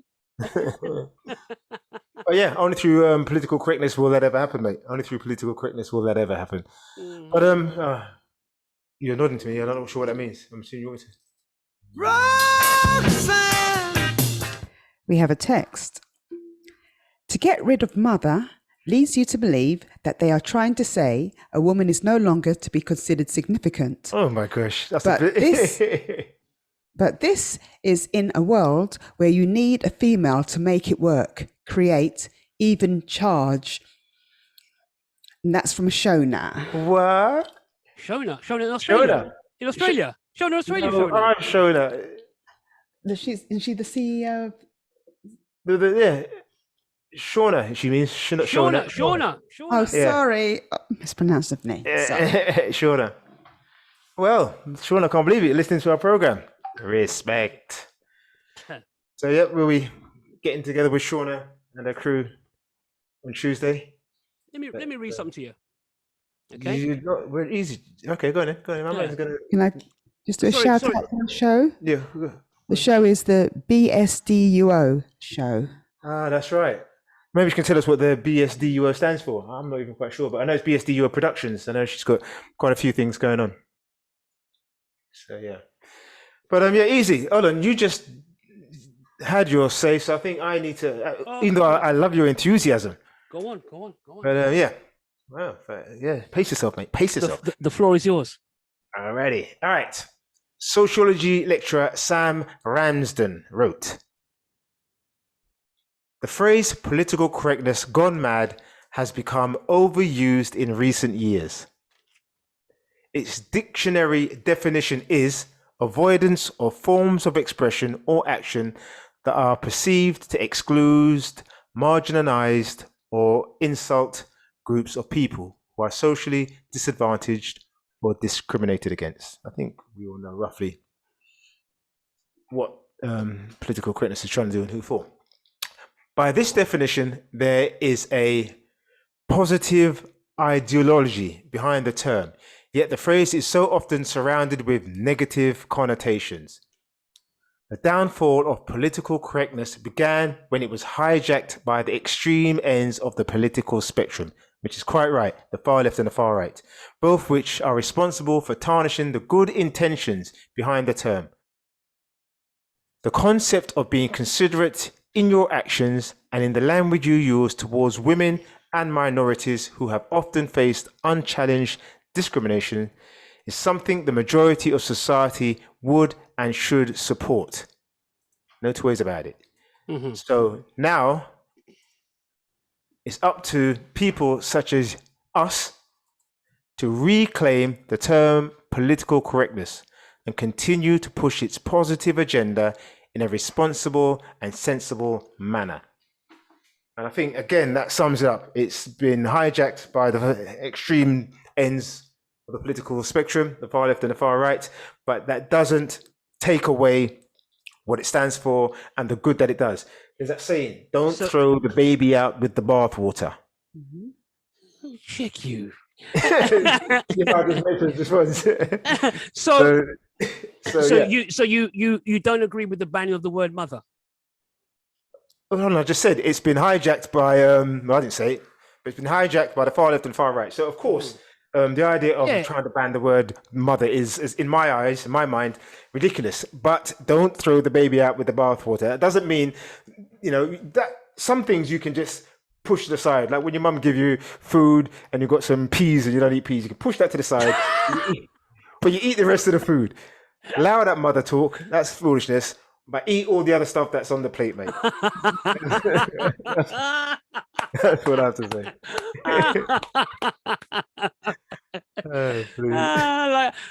But yeah, only through political correctness will that ever happen, mate. Only through political correctness will that ever happen. But you're nodding to me. I'm not sure what that means. I'm assuming you want me to. We have a text. To get rid of mother leads you to believe that they are trying to say a woman is no longer to be considered significant. Oh my gosh, that's But this is in a world where you need a female to make it work, create, even charge. And that's from Shona. What? Shona in Australia. In Australia. Shona in Australia. No, I'm Shona. Is she the CEO of... Yeah. Shona, she means Shona. Oh, sorry. Oh, mispronounced of me. Shona. Well, Shona, I can't believe it. Listening to our program. Respect. So, yeah, we'll be getting together with Shona and her crew on Tuesday. Let me read something to you. Okay. We're easy. Okay, go on. Can I just do a shout out to the show? Yeah. The show is the BSDUO show. Ah, that's right. Maybe you can tell us what the BSDUO stands for. I'm not even quite sure, but I know it's BSDUO Productions. I know she's got quite a few things going on. So, yeah. But, yeah, easy. Hold on, you just had your say, so I think I need to, even though I love your enthusiasm. Go on. But, yeah. Well, yeah, pace yourself, mate. Pace yourself. The floor is yours. Alrighty. All right. sociology lecturer Sam Ramsden wrote, "The phrase political correctness gone mad has become overused in recent years. Its dictionary definition is avoidance of forms of expression or action that are perceived to exclude, marginalized, or insult groups of people who are socially disadvantaged or discriminated against." I think we all know roughly what political correctness is trying to do and who for. By this definition, there is a positive ideology behind the term, yet the phrase is so often surrounded with negative connotations. The downfall of political correctness began when it was hijacked by the extreme ends of the political spectrum, which is quite right, the far left and the far right, both which are responsible for tarnishing the good intentions behind the term. The concept of being considerate in your actions and in the language you use towards women and minorities who have often faced unchallenged discrimination is something the majority of society would and should support. No two ways about it. Mm-hmm. So now it's up to people such as us to reclaim the term political correctness and continue to push its positive agenda in a responsible and sensible manner. And I think, again, that sums it up. It's been hijacked by the extreme ends of the political spectrum, the far left and the far right, but that doesn't take away what it stands for and the good that it does. There's that saying, don't throw the baby out with the bathwater. Mm-hmm. Check you. So you don't agree with the banning of the word mother? Oh, no, I just said it's been hijacked by I didn't say it, but it's been hijacked by the far left and far right. So of course, the idea of trying to ban the word mother is in my eyes, in my mind, ridiculous. But don't throw the baby out with the bathwater. That doesn't mean, that some things you can just push to the side. Like when your mum give you food and you've got some peas and you don't eat peas, you can push that to the side, but you eat the rest of the food. Allow that mother talk. That's foolishness. But eat all the other stuff that's on the plate, mate. That's what I have to say. I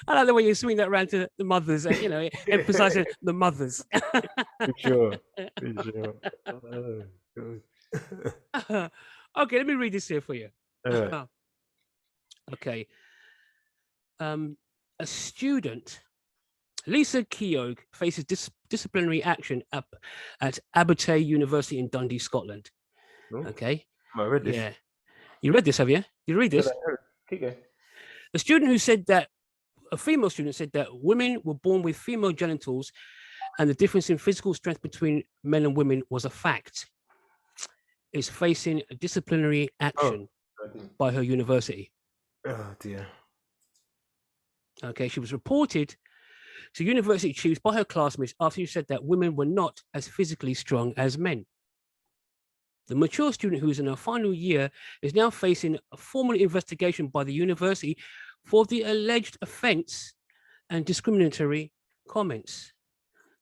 like the way you swing that around to the mothers, emphasizing the mothers. For sure. Okay, let me read this here for you. Okay. A student, Lisa Keogh, faces disciplinary action up at Abertay University in Dundee, Scotland. Oh, okay. I read this. Yeah. You read this, have you? You read this? Keep going. A female student said that women were born with female genitals and the difference in physical strength between men and women was a fact. Is facing disciplinary action by her university. Oh, dear. Okay, she was reported to university chiefs by her classmates after she said that women were not as physically strong as men. The mature student, who is in her final year, is now facing a formal investigation by the university for the alleged offence and discriminatory comments.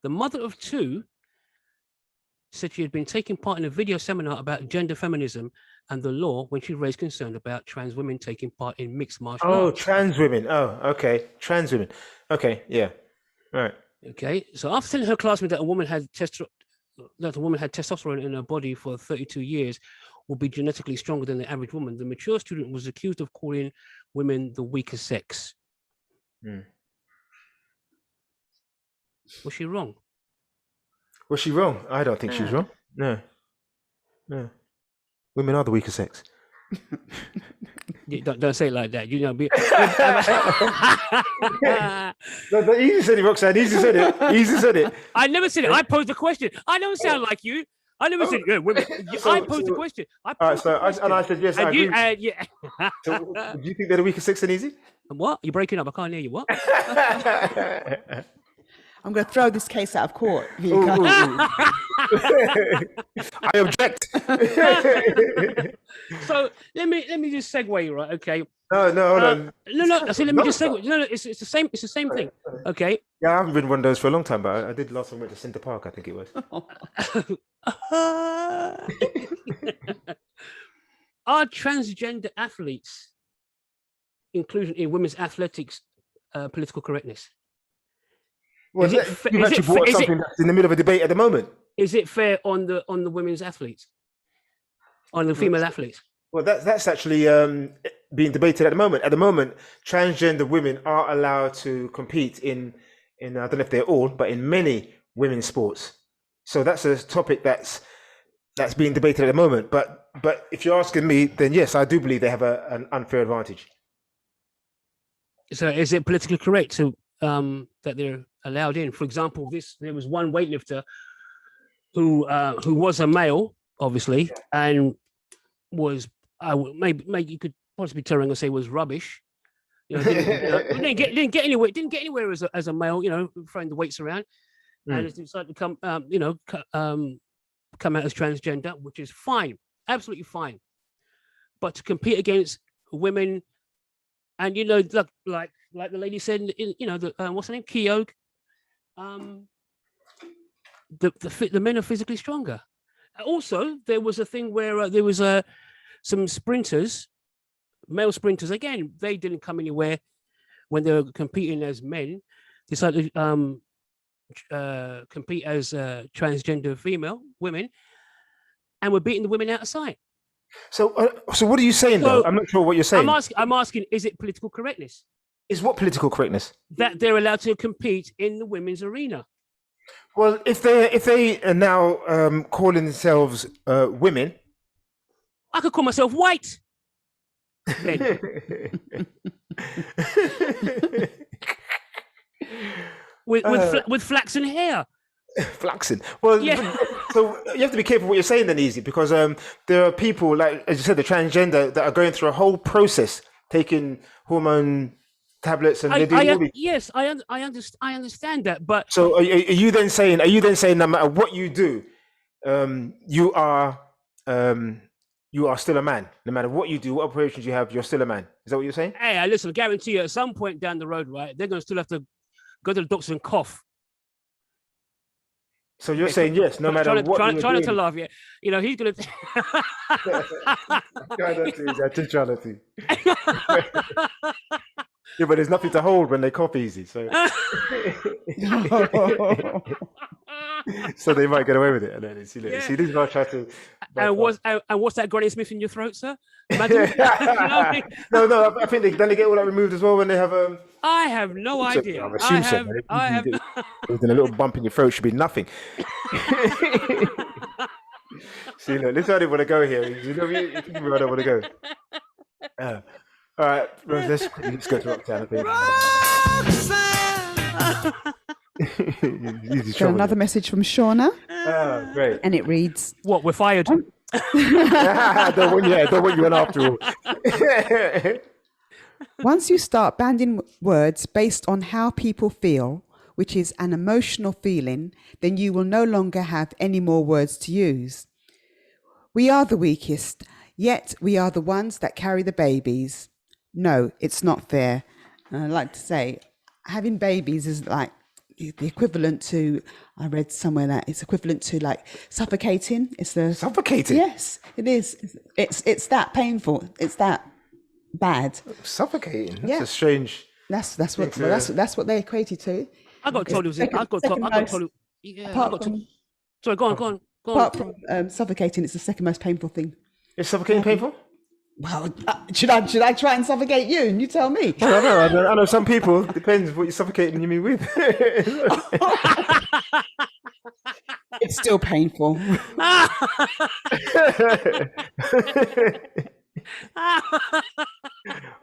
The mother of two said she had been taking part in a video seminar about gender feminism and the law when she raised concern about trans women taking part in mixed martial arts. Oh, trans women. Oh, okay. Trans women. Okay, yeah. Right. Okay. So after telling her classmate that a woman had testosterone in her body for 32 years will be genetically stronger than the average woman, the mature student was accused of calling women the weaker sex. Was she wrong? Was she wrong? I don't think she was wrong. No. Women are the weaker sex. Don't say it like that. No, easy said it, Roxanne. Easy said it. I never said it. I posed the question. I don't sound like you. I never said women. I posed the question. I said yes. I agree. Yeah. So, do you think they're the weaker sex and easy? What? You're breaking up. I can't hear you. What? I'm going to throw this case out of court. I object. So let me just segue, right? Okay. No, hold on. No. I said let me just segue. No, it's the same. It's the same thing. Okay. Yeah, I haven't been one of those for a long time, but I did last time we went to Centre Park. I think it was. Are transgender athletes included in women's athletics political correctness? Well, you've actually brought something that's in the middle of a debate at the moment. Is it fair on the women's athletes, on the female athletes? Well, that's actually being debated at the moment. At the moment, transgender women are allowed to compete in I don't know if they're all, but in many women's sports. So that's a topic that's being debated at the moment. But if you're asking me, then yes, I do believe they have an unfair advantage. So is it politically correct to that they're allowed in? For example, there was one weightlifter who was a male, obviously, and was maybe you could possibly turn around and say was rubbish. Didn't get anywhere as a male, throwing the weights around, and has decided to come out as transgender, which is fine, absolutely fine. But to compete against women, and like the lady said, what's her name, Keogh, the men are physically stronger. Also, there was a thing where there was some sprinters, male sprinters. Again, they didn't come anywhere when they were competing as men. Decided to compete as transgender female women, and were beating the women out of sight. So what are you saying, though? I'm not sure what you're saying. I'm asking, is it political correctness? Is what political correctness? That they're allowed to compete in the women's arena. Well, if they are now calling themselves women, I could call myself white. with flaxen hair. Flaxen. Well, yeah. So you have to be careful what you're saying then, Easy, because there are people, like, as you said, the transgender, that are going through a whole process, taking hormone tablets, and yes, I understand that, but so are you then saying no matter what you do, you are still a man? No matter what you do, what operations you have, you're still a man. Is that what you're saying? Hey, listen, I guarantee you, at some point down the road, right, they're going to still have to go to the doctor and cough. So you're saying yes, no matter what. Trying not to laugh, yeah. He's going to. Yeah, but there's nothing to hold when they cough, Easy. So, so they might get away with it. And then see, this guy try to. And what's that Granny Smith in your throat, sir? No, I think they get all that removed as well when they have. I have no idea. I have. Then a little bump in your throat should be nothing. See, look, this is why I didn't want to go here. You know, I don't want to go. All right, let's go to Roxanne. Got another message from Shauna. Great. And it reads, "What? We're fired." Don't want you in after all. Once you start banning words based on how people feel, which is an emotional feeling, then you will no longer have any more words to use. We are the weakest, yet we are the ones that carry the babies. No, it's not fair. And I'd like to say, having babies is like the equivalent to, I read somewhere that it's equivalent to like suffocating. Suffocating? Yes, it is. It's that painful. It's that bad. Suffocating? That's a strange. That's what they equated to. I got told it was. Sorry, go on. Apart from suffocating, it's the second most painful thing. Is suffocating painful? Well, should I try and suffocate you? And you tell me. I know some people. Depends what you're suffocating you mean with. It's still painful.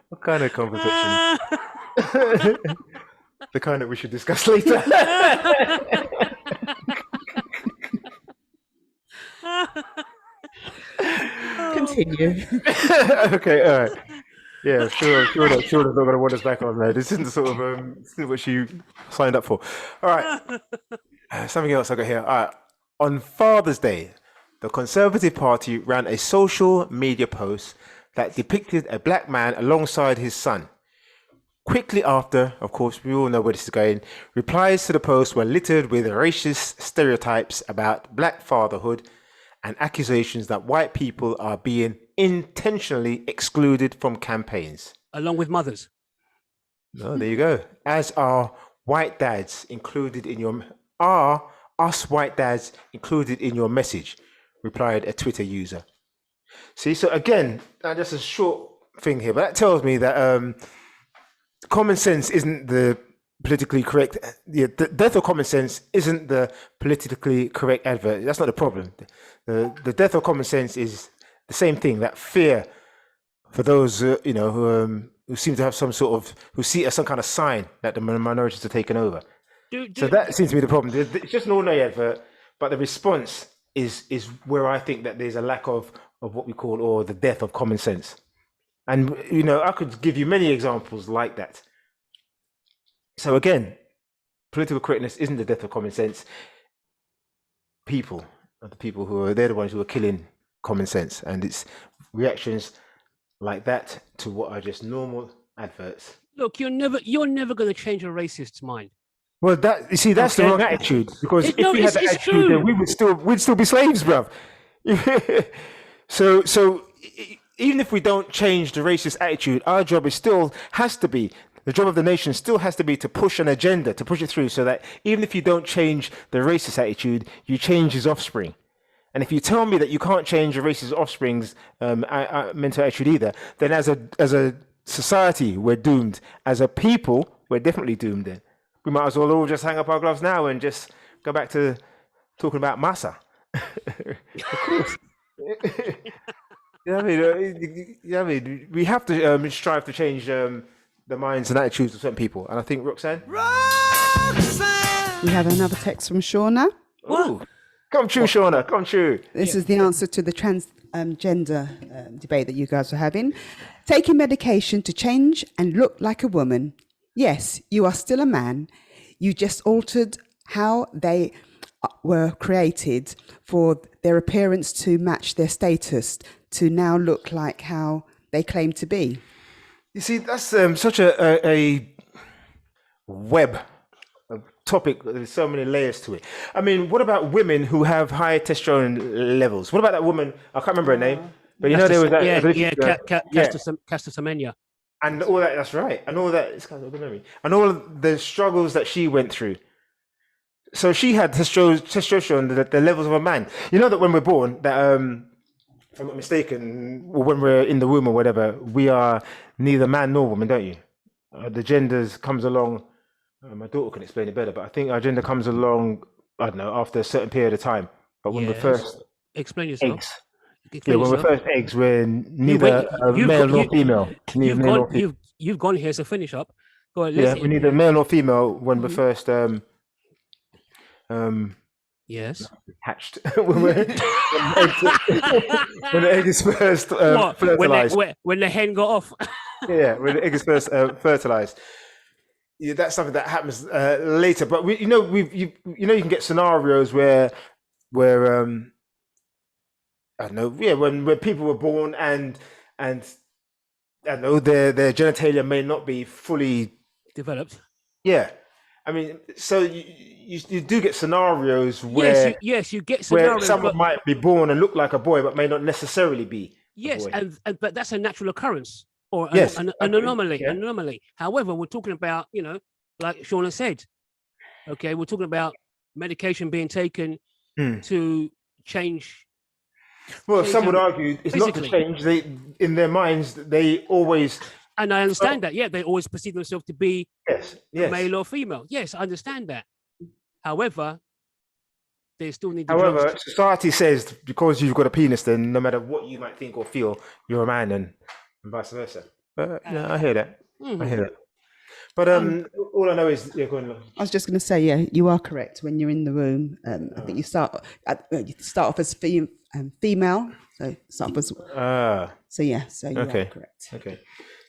What kind of conversation? The kind that we should discuss later. Continue. Okay, all right. Yeah, sure not going to want us back on there. This isn't the sort of this isn't what she signed up for. All right, something else I got here. All right, on Father's Day, the Conservative Party ran a social media post that depicted a black man alongside his son. Quickly after, of course, we all know where this is going, replies to the post were littered with racist stereotypes about black fatherhood and accusations that white people are being intentionally excluded from campaigns. Along with mothers. Oh, there you go. As are white dads included in your... Are us white dads included in your message? Replied a Twitter user. See, so again, just a short thing here, but that tells me that common sense isn't the politically correct. The death of common sense isn't the politically correct advert. That's not the problem. The death of common sense is the same thing. That fear for those who seem to have who see it as some kind of sign that the minorities are taking over. So that seems to be the problem. It's just an ordinary advert, but the response is where I think that there's a lack of what we call, or the death of common sense. And, I could give you many examples like that. So again, political correctness isn't the death of common sense. People are the people they're the ones who are killing common sense. And it's reactions like that to what are just normal adverts. Look, you're never going to change a racist's mind. Well, that's the wrong attitude. Because if we had that attitude, then we'd still be slaves, bruv. So even if we don't change the racist attitude, our job the job of the nation still has to be to push an agenda, to push it through, so that even if you don't change the racist attitude, you change his offspring. And if you tell me that you can't change a racist offspring's mental attitude either, then as a society, we're doomed. As a people, we're definitely doomed then. We might as well all just hang up our gloves now and just go back to talking about massa. Of course. I mean, we have to strive to change the minds and attitudes of certain people. And I think, Roxanne? We have another text from Shauna. Ooh. Come true, Shauna. Come true. This is the answer to the transgender debate that you guys are having. Taking medication to change and look like a woman. Yes, you are still a man. You just altered how they were created for their appearance to match their status, to now look like how they claim to be. You see, that's such a web of topic. There's so many layers to it. I mean, what about women who have high testosterone levels? What about that woman? I can't remember her name, but there was that. Caster Semenya. And all that. That's right. And all that. It's kind of a good memory. And all of the struggles that she went through. So she had testosterone, the levels of a man. You know that when we're born, that if I'm not mistaken, or when we're in the womb or whatever, we are neither man nor woman, don't you? The genders comes along. My daughter can explain it better, but I think our gender comes along, I don't know, after a certain period of time. But when we're first explain yourself. Eggs, when we're first eggs, we're neither male nor female. You've gone here, so finish up. Go on, we're neither male nor female when we're first yes. Hatched. when the egg is first fertilized. When the hen got off. Yeah, when the egg is first fertilized. Yeah, that's something that happens later. But you can get scenarios where I don't know, when people were born and I don't know, their genitalia may not be fully developed. Yeah. I mean, so you do get scenarios where you get scenarios where someone might be born and look like a boy, but may not necessarily be. Yes, but that's a natural occurrence or an anomaly. Yeah. Anomaly. However, we're talking about, like Shauna said, okay, we're talking about medication being taken to change. Well, some would argue it's physically. Not to change. In their minds, they always. And I understand that. Yeah, they always perceive themselves to be yes. male or female. Yes, I understand that. However, they still need. Society says because you've got a penis, then no matter what you might think or feel, you're a man, and vice versa. But I hear that. Mm-hmm. I hear that. But all I know is go on. I was just going to say, you are correct. When you're in the womb, I think you start off as female. So start off as. So you are correct. Okay.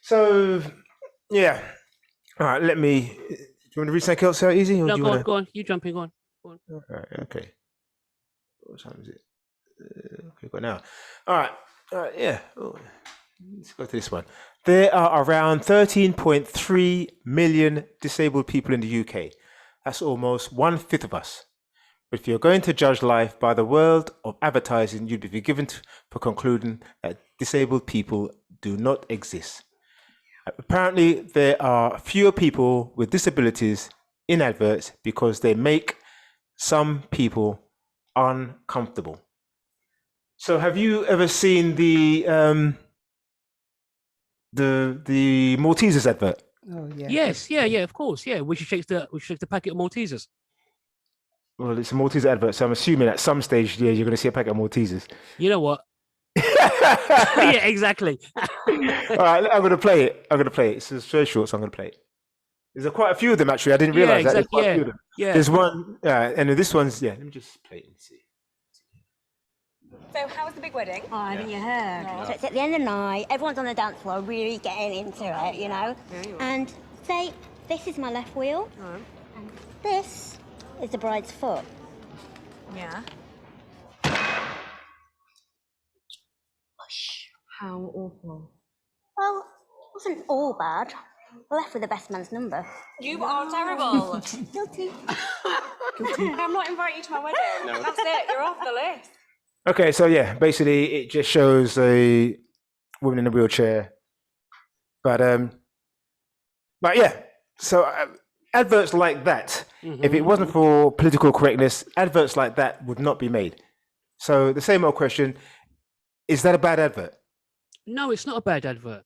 So, yeah. All right, let me. Do you want to read something else out easy? Or No, do you go wanna... on, go on. You jump in, go on. Go on. All right, okay. What time is it? Okay, go now. All right, yeah. Oh, let's go to this one. There are around 13.3 million disabled people in the UK. That's almost 1/5 of us. But if you're going to judge life by the world of advertising, you'd be forgiven for concluding that disabled people do not exist. Apparently, there are fewer people with disabilities in adverts because they make some people uncomfortable. So, have you ever seen the Maltesers advert? Oh yeah. Yes, yeah, of course, yeah. We should shake the packet of Maltesers. Well, it's a Malteser advert, so I'm assuming at some stage, yeah, you're going to see a packet of Maltesers. You know what? Yeah, exactly. All right, I'm going to play it. It's very short, so I'm going to play it. There's quite a few of them, actually. I didn't realize that. There's quite a few of them. Yeah. There's one, and this one's, yeah, let me just play it and see. So, how was the big wedding? Oh, haven't you heard? So it's at the end of the night, everyone's on the dance floor really getting into it, you know? And say, this is my left wheel, and this is the bride's foot. Yeah. How awful. Well, it wasn't all bad. We're left with the best man's number. You are terrible. Guilty. I'm not inviting you to my wedding. No. That's it, you're off the list. Okay, so yeah, basically it just shows a woman in a wheelchair. But yeah, so adverts like that, if it wasn't for political correctness, adverts like that would not be made. So the same old question, is that a bad advert? No, it's not a bad advert.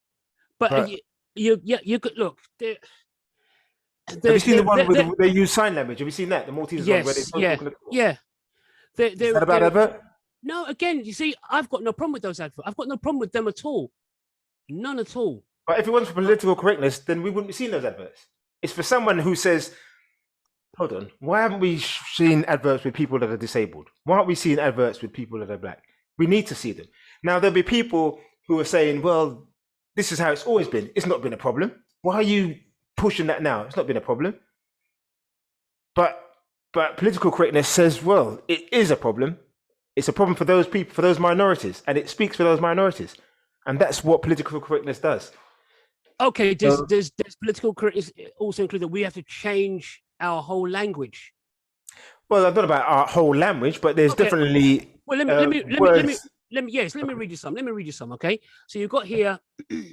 But you could look. Have you seen the one where they use sign language? Have you seen that? The Maltesers one where they yeah. Is that a bad advert? No, again, you see, I've got no problem with those adverts. I've got no problem with them at all. None at all. But if it wasn't for political correctness, then we wouldn't be seeing those adverts. It's for someone who says, hold on, why haven't we seen adverts with people that are disabled? Why aren't we seeing adverts with people that are black? We need to see them. Now, there'll be people who are saying, well, this is how it's always been. It's not been a problem. Why are you pushing that now? It's not been a problem. But political correctness says, well, it is a problem. It's a problem for those people, for those minorities, and it speaks for those minorities. And that's what political correctness does. Okay, does political correctness also include that we have to change our whole language? Well, I don't know about our whole language, but there's definitely. Well, let me read you some. Okay, so you've got here.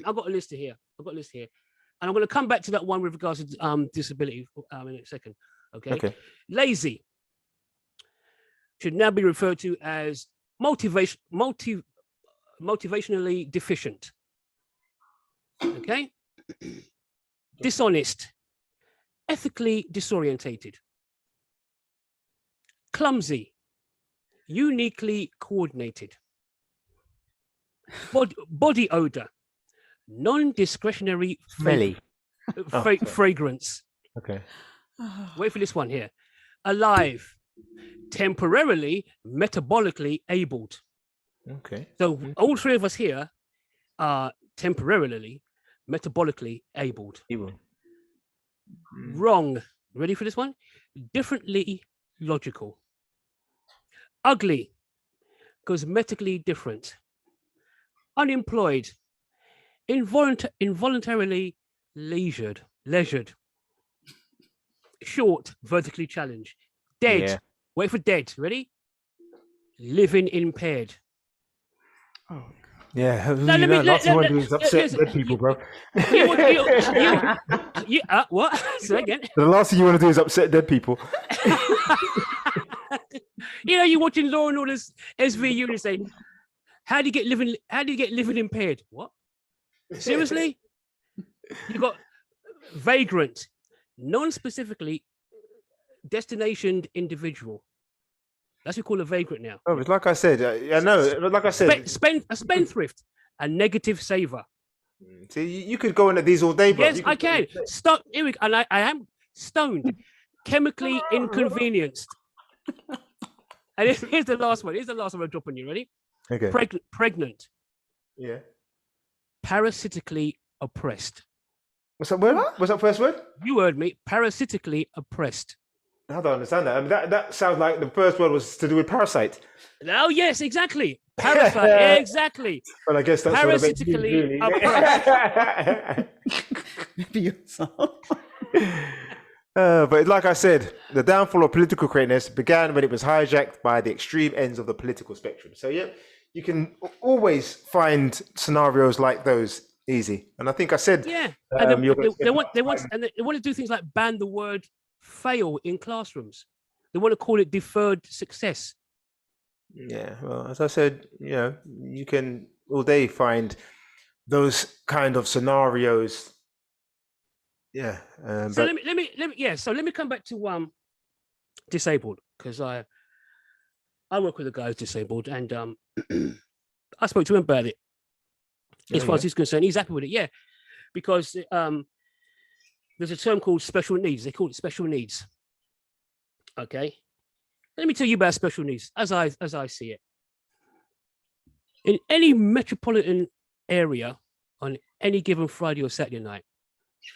I've got a list here. And I'm going to come back to that one with regards to disability in a second. Okay. Lazy should now be referred to as motivationally deficient. Okay. Dishonest, ethically disorientated. Clumsy, uniquely coordinated. Body odor, non-discretionary fragrance. Okay. Wait for this one here. Alive, temporarily metabolically abled. Okay. So all three of us here are temporarily metabolically abled. Wrong. Ready for this one? Differently logical. Ugly, cosmetically different. Unemployed, involuntarily leisured. Short, vertically challenged. Dead. Yeah. Wait for dead. Ready? Living impaired. Oh. Yeah, lots of one is upset dead people, bro. What? Say again. The last thing you want to do is upset dead people. You're watching Law and Order's SVU and say, how do you get living impaired? What? Seriously? You got vagrant, non-specifically destinationed individual. That's what we call a vagrant now. Oh, it's like I said, I know. Like I said, a spendthrift, a negative saver. See, you could go into these all day, bro. Yes, I can. Stop. Here we go. And I am stoned, chemically inconvenienced. And here's the last one. Here's the last one I'm dropping you. Ready? Okay. Pregnant. Yeah. Parasitically oppressed. What's that word? What's that first word? You heard me. Parasitically oppressed. I don't understand that. I mean, that sounds like the first word was to do with parasite. Oh, yes, exactly. Parasite, exactly. Well, I guess that's parasitically what oppressed. But like I said, the downfall of political correctness began when it was hijacked by the extreme ends of the political spectrum. So yeah, you can always find scenarios like those easy. And I think I said, yeah, and they want to do things like ban the word fail in classrooms. They want to call it deferred success. Yeah, well, as I said, you can all day find those kind of scenarios. Yeah. So let me come back to disabled, because I work with a guy who's disabled, and I spoke to him about it. As far as he's concerned, he's happy with it. Yeah, because there's a term called special needs. They call it special needs. Okay, let me tell you about special needs as I see it. In any metropolitan area on any given Friday or Saturday night,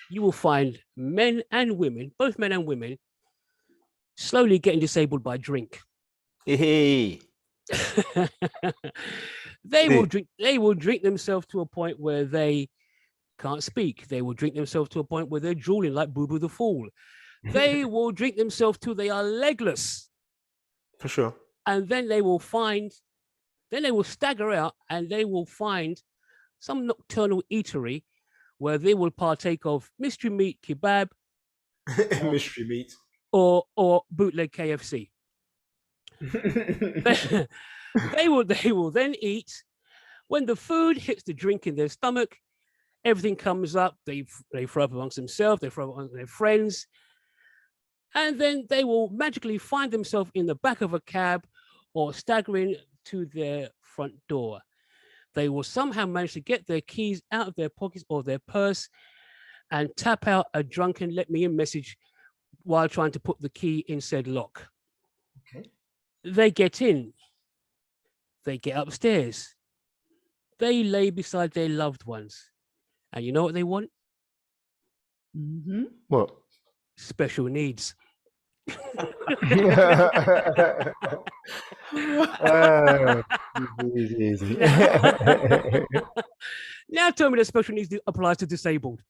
you will find men and women, both men and women, slowly getting disabled by drink. Hey. They will drink themselves to a point where they can't speak. They will drink themselves to a point where they're drooling like Boo Boo the Fool. They will drink themselves till they are legless. For sure. And then they will stagger out and they will find some nocturnal eatery where they will partake of mystery meat kebab, mystery meat, or bootleg KFC. They will then eat. When the food hits the drink in their stomach, everything comes up. They throw up amongst themselves. They throw up amongst their friends, and then they will magically find themselves in the back of a cab or staggering to their front door. They will somehow manage to get their keys out of their pockets or their purse and tap out a drunken "let me in" message while trying to put the key in said lock. Okay. They get in. They get upstairs. They lay beside their loved ones. And you know what they want? Mm-hmm. What? Special needs. Easy. Now tell me that special needs applies to disabled.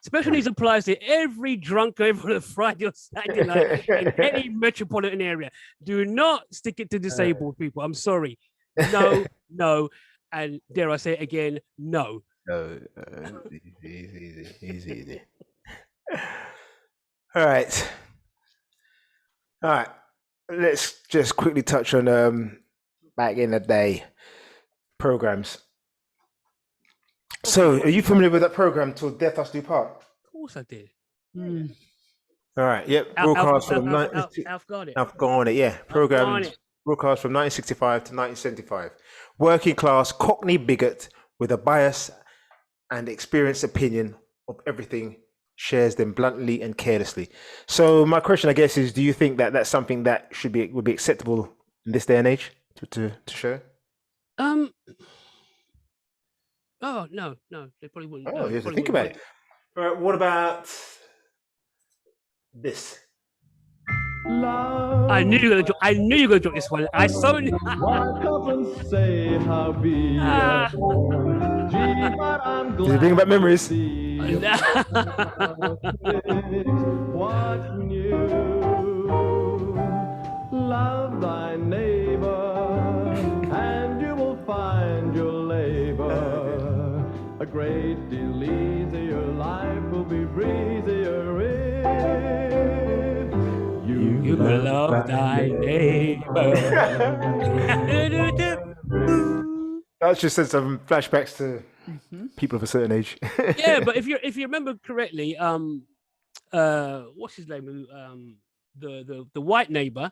Special needs applies to every drunk over a Friday or Saturday night in any metropolitan area. Do not stick it to disabled people. I'm sorry. No, and dare I say it again, no. No, easy. All right. Let's just quickly touch on back in the day programs. So, are you familiar with that program called Death Us Do Part? Of course I did. Mm. All right. Yep. Broadcast from Afghani. Yeah. Program broadcast from 1965 to 1975. Working class Cockney bigot with a bias and experienced opinion of everything, shares them bluntly and carelessly. So my question, I guess, is: do you think that that's something that would be acceptable in this day and age to share? Oh no, they probably wouldn't. Oh, you have to think about it. All right, what about this? Love. I knew you were gonna drop this one. I saw it. Did you bring back memories? What new? Love thy neighbor, and you will find your labor a great deal easier. Life will be breezier if you love thy neighbor. That's just said some flashbacks to people of a certain age. Yeah, but if you remember correctly, what's his name? The white neighbor.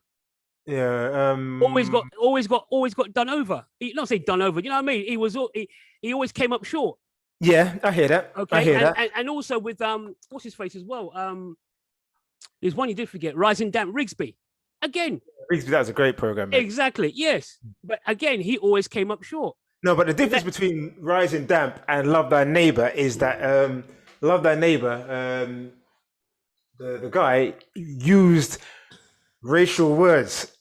Yeah. Always got done over. Not say done over. You know what I mean? He always came up short. Yeah, I hear that. Okay, I hear that. And also with what's his face as well. There's one you did forget. Rising Damp Rigsby. Again. Rigsby, that was a great program. Man. Exactly. Yes, but again, he always came up short. No, but the difference between Rising Damp and Love Thy Neighbor is that Love Thy Neighbor, the guy used racial words.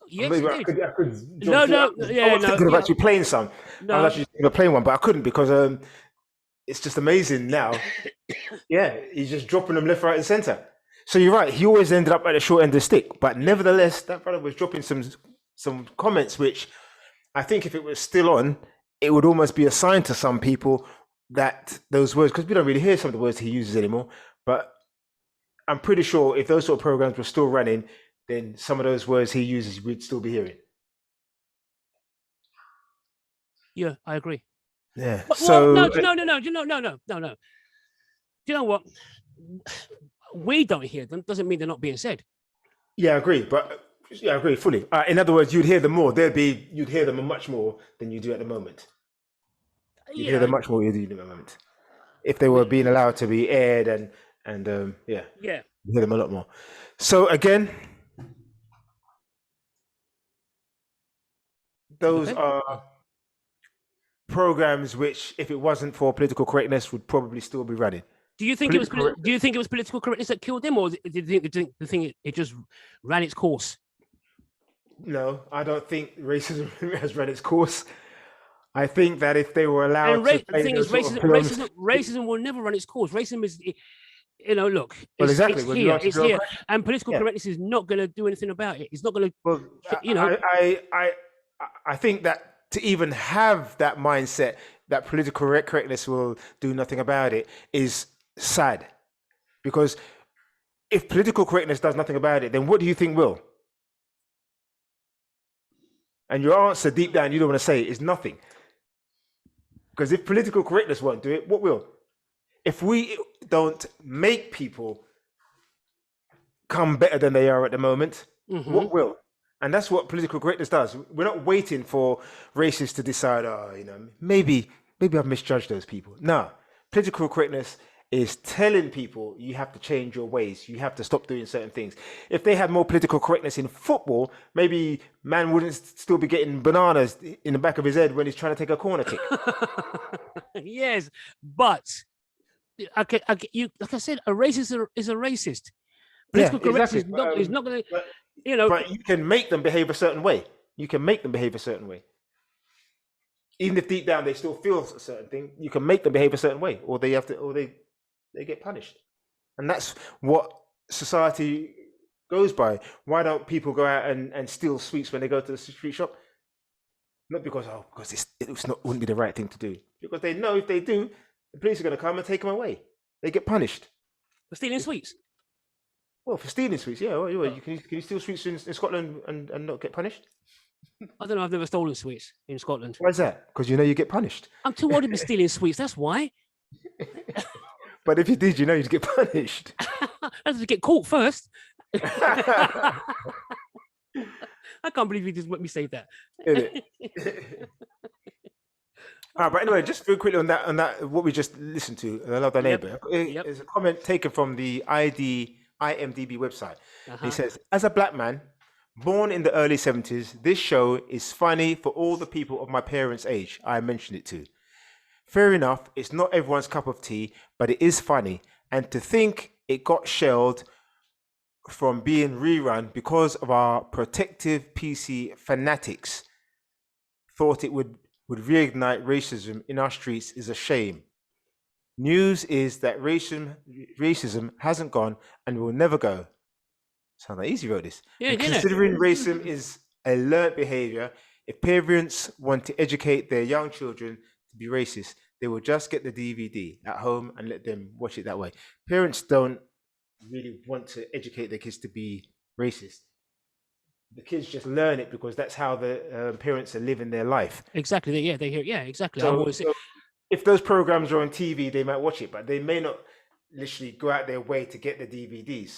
Yes, Maybe he did. I could No, I was thinking of actually playing some. I was actually thinking of playing one, but I couldn't because it's just amazing now. Yeah, he's just dropping them left, right, and center. So you're right. He always ended up at the short end of the stick, but nevertheless, that brother was dropping some comments, which I think if it was still on, it would almost be a sign to some people that those words, because we don't really hear some of the words he uses anymore. But I'm pretty sure if those sort of programs were still running, then some of those words he uses we'd still be hearing. Yeah, I agree. Yeah. But, so no. Do you know what? We don't hear them. Doesn't mean they're not being said. Yeah, I agree. But yeah, I agree fully. In other words, you'd hear them more. You'd hear them much more than you do at the moment. You'd hear them much more than you do at the moment. If they were being allowed to be aired and you hear them a lot more. So again, those are programs which, if it wasn't for political correctness, would probably still be running. Do you think it was political correctness that killed him, or did you think it just ran its course? No, I don't think racism has run its course. I think that if they were allowed to play racism will never run its course. Racism is, look, it's here, and political correctness is not going to do anything about it. It's not going to, I think that to even have that mindset that political correctness will do nothing about it is sad. Because if political correctness does nothing about it, then what do you think will? And your answer deep down, you don't want to say, is nothing. Because if political correctness won't do it, what will? If we don't make people come better than they are at the moment, what will? And that's what political correctness does. We're not waiting for racists to decide, maybe I've misjudged those people. No, political correctness is telling people you have to change your ways. You have to stop doing certain things. If they had more political correctness in football, maybe man wouldn't still be getting bananas in the back of his head when he's trying to take a corner kick. Yes, but like I said, a racist is a racist. Political correctness is not going to, But you can make them behave a certain way. You can make them behave a certain way. Even if deep down they still feel a certain thing, you can make them behave a certain way, or they get punished. And that's what society goes by. Why don't people go out and steal sweets when they go to the street shop? Not because wouldn't be the right thing to do. Because they know if they do, the police are going to come and take them away. They get punished. For stealing sweets? Well, for stealing sweets, yeah. Well, can you steal sweets in Scotland and not get punished? I don't know. I've never stolen sweets in Scotland. Why is that? Because you get punished. I'm too old to be stealing sweets. That's why. But if you did, you'd get punished. I have to get caught first. I can't believe you just let me say that. But anyway, just very quickly on that, what we just listened to, I Love Thy Neighbor. There's a comment taken from the IMDb website. He says, as a black man born in the early 70s, this show is funny for all the people of my parents' age. I mentioned it too. Fair enough, it's not everyone's cup of tea, but it is funny. And to think it got shelved from being rerun because of our protective PC fanatics thought it would reignite racism in our streets is a shame. News is that racism hasn't gone and will never go. Sounds like Easy wrote this. Yeah, considering racism is a learned behavior, if parents want to educate their young children to be racist, they will just get the DVD at home and let them watch it that way. Parents don't really want to educate their kids to be racist. The kids just learn it because that's how the parents are living their life. Exactly. Yeah, they hear. Yeah, exactly. So if those programs are on TV, they might watch it, but they may not literally go out their way to get the DVD.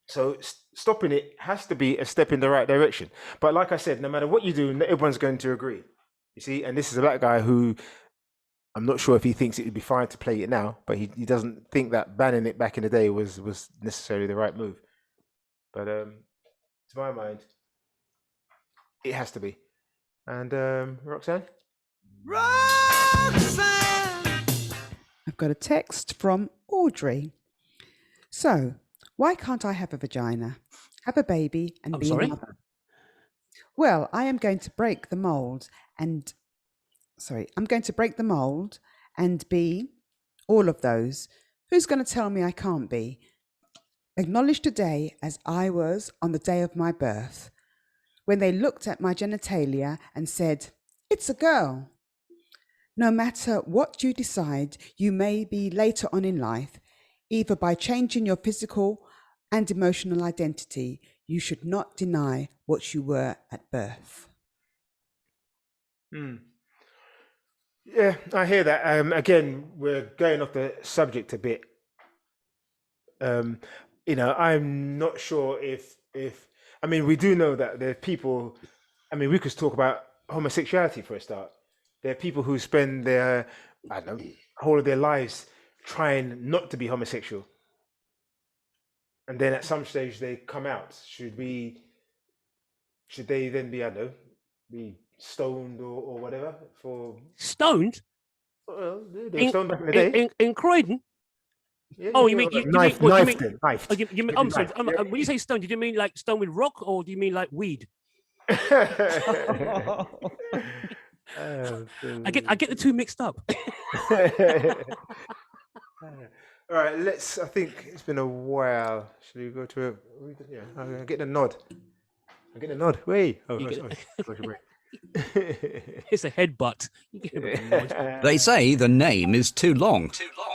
So stopping it has to be a step in the right direction. But like I said, no matter what you do, everyone's going to agree. You see, and this is a black guy who I'm not sure if he thinks it would be fine to play it now, but he doesn't think that banning it back in the day was necessarily the right move. But to my mind, it has to be. And Roxanne? I've got a text from Audrey. So, why can't I have a vagina, have a baby, and be a mother? Well, I'm going to break the mold and be all of those. Who's going to tell me I can't be? Acknowledged today as I was on the day of my birth, when they looked at my genitalia and said, it's a girl. No matter what you decide, you may be later on in life, either by changing your physical and emotional identity, you should not deny what you were at birth. Yeah, I hear that. Again, we're going off the subject a bit. I'm not sure if I mean, we do know that there are people. I mean, we could talk about homosexuality for a start. There are people who spend their, whole of their lives trying not to be homosexual, and then at some stage they come out. Should they then be, be stoned or whatever for stoned? Well, they were stoned back in the day. In Croydon? Yeah, you mean knifed? I'm sorry. When you say stoned, do you mean like stoned with rock, or do you mean like weed? I get the two mixed up. All right, I think it's been a while. Should we go to I'll get a nod. Wait. It's a headbutt. They say the name is too long.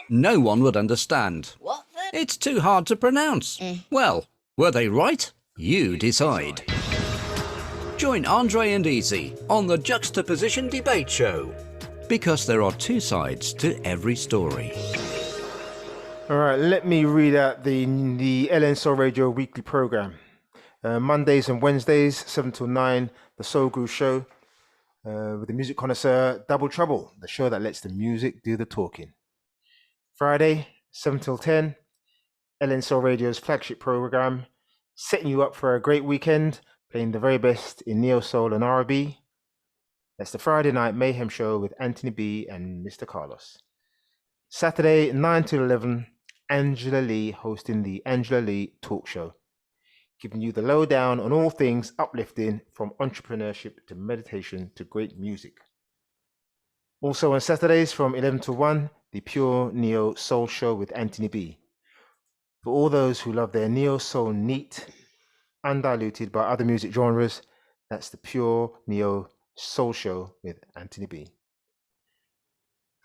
No one would understand. What? It's too hard to pronounce. Well, were they right? You decide. Join Andre and Easy on the Juxtaposition Debate Show, because there are two sides to every story. All right, let me read out the LN Soul Radio weekly program. Mondays and Wednesdays, 7 till 9, the Soul Groove Show, with the music connoisseur Double Trouble, the show that lets the music do the talking. Friday, 7 till 10, LN Soul Radio's flagship program, setting you up for a great weekend, playing the very best in Neo Soul and R&B. That's the Friday Night Mayhem Show with Anthony B and Mr. Carlos. Saturday, 9 till 11, Angela Lee hosting the Angela Lee Talk Show, giving you the lowdown on all things uplifting, from entrepreneurship to meditation to great music. Also on Saturdays from 11 to 1, the Pure Neo Soul Show with Anthony B. For all those who love their Neo Soul neat, undiluted by other music genres, that's the Pure Neo Soul Show with Anthony B.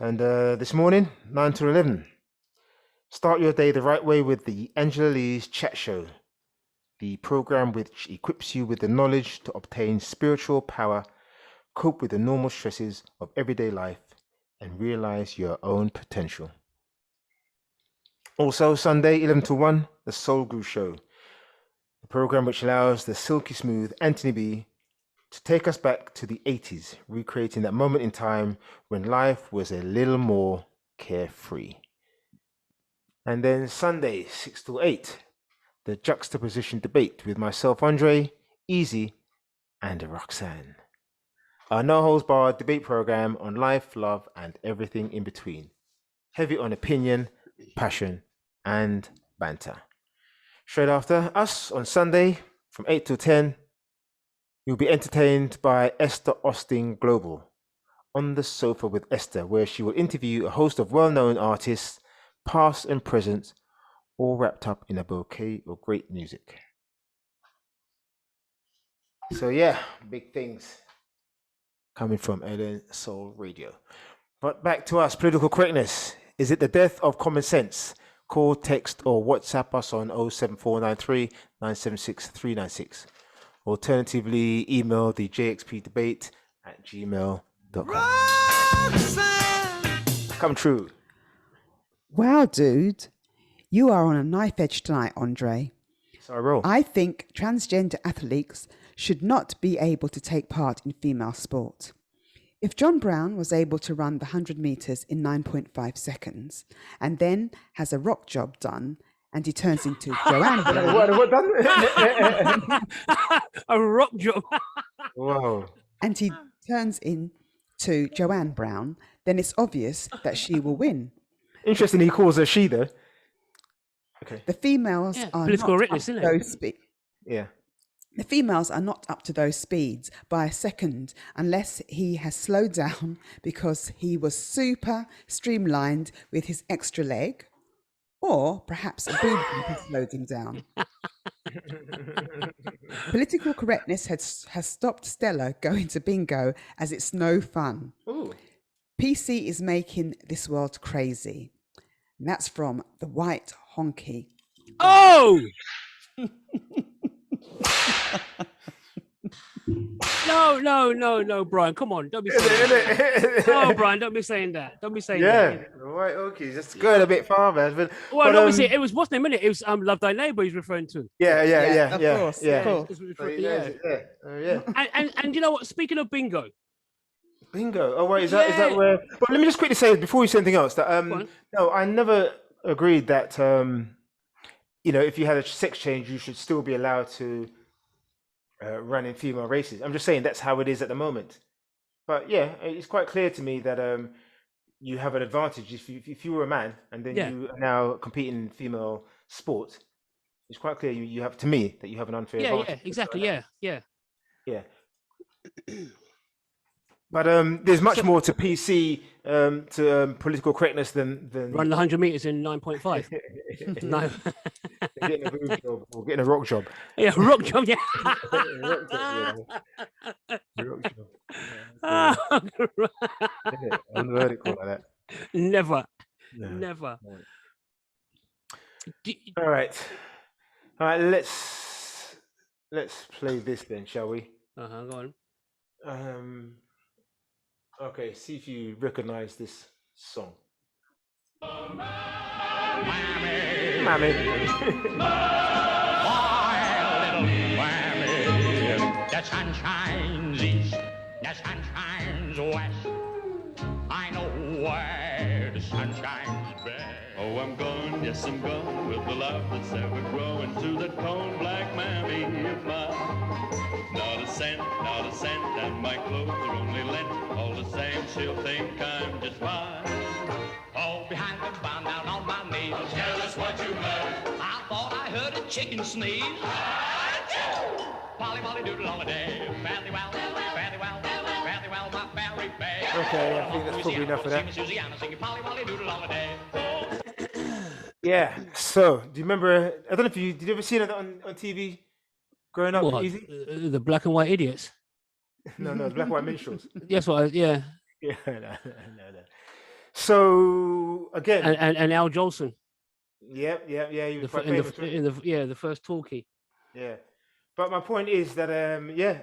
And this morning, 9 to 11, start your day the right way with the Angela Lee's Chat Show, the program which equips you with the knowledge to obtain spiritual power, cope with the normal stresses of everyday life, and realize your own potential. Also, Sunday, 11 to 1, the Soul Groove Show, the program which allows the silky smooth Anthony B to take us back to the 80s, recreating that moment in time when life was a little more carefree. And then Sunday, 6 to 8, the Juxtaposition Debate with myself, Andre, Easy, and Roxanne. Our no-holds-barred debate program on life, love, and everything in between. Heavy on opinion, passion, and banter. Straight after us on Sunday, from 8 to 10, you'll be entertained by Esther Austin Global, On the Sofa with Esther, where she will interview a host of well-known artists, past and present, all wrapped up in a bouquet of great music. So yeah, big things coming from LN Soul Radio. But back to us, political correctness. Is it the death of common sense? Call, text, or WhatsApp us on 07493 976 396. Alternatively, email the jxpdebate@gmail.com. Come true. Wow, dude. You are on a knife edge tonight, Andre. So I roll. I think transgender athletes should not be able to take part in female sport. If John Brown was able to run the 100 meters in 9.5 seconds and then has a rock job done and he turns into Joanne Brown. What done? A rock job. Whoa. And he turns into Joanne Brown, then it's obvious that she will win. Interesting, he calls her she though. Okay. The females are political not correctness, up to isn't it? those Yeah. The females are not up to those speeds by a second unless he has slowed down because he was super streamlined with his extra leg, or perhaps a boob has slowed him down. Political correctness has stopped Stella going to bingo as it's no fun. Ooh. PC is making this world crazy. And that's from the White Honky. Oh! No, Brian, come on, don't be saying that. No, Brian, don't be saying that. Don't be saying that. Yeah, right, okay, just going a bit far, man. But obviously, it was, what's the name in it? It was Love Thy Neighbor he's referring to. Yeah. Of course. And you know what? Speaking of bingo. Oh, wait, is that where? But let me just quickly say before you say anything else that no, I never agreed that if you had a sex change, you should still be allowed to run in female races. I'm just saying that's how it is at the moment. But yeah, it's quite clear to me that you have an advantage if you were a man and then you are now competing in female sport. It's quite clear you have, to me, that you have an unfair advantage. Yeah, exactly. Yeah. But there's much more to PC, to political correctness than run 100 meters in 9.5. No, getting a boob job or getting a rock job. Yeah, rock job. Yeah. Rock job. Unvertical like that. Never. All right. Let's play this then, shall we? Go on. Okay, see if you recognize this song. Mammy. The sun shines east, the sun shines west. I know where the sun shines best. Oh, I'm gone, yes, I'm gone with the love that's ever growing to that cold black mammy of mine. Not a cent, and my clothes are only lent. All the same, she'll think I'm just fine. Oh, behind the barn, down on my knees. Tell us what you heard. I thought I heard a chicken sneeze. Polly, Polly, doodle all the day. Fairly well, my fairy bay. Okay, I think that's probably enough of that. Polly, Polly, doodle all the day. Yeah. So, do you remember? I don't know if did you ever see that on TV growing up? What, Easy? The Black and White Idiots? No, the Black White Minstrels. Yes, yeah. Yeah, no. So again, and Al Jolson. Yeah. He was quite famous, the first talkie. Yeah, but my point is that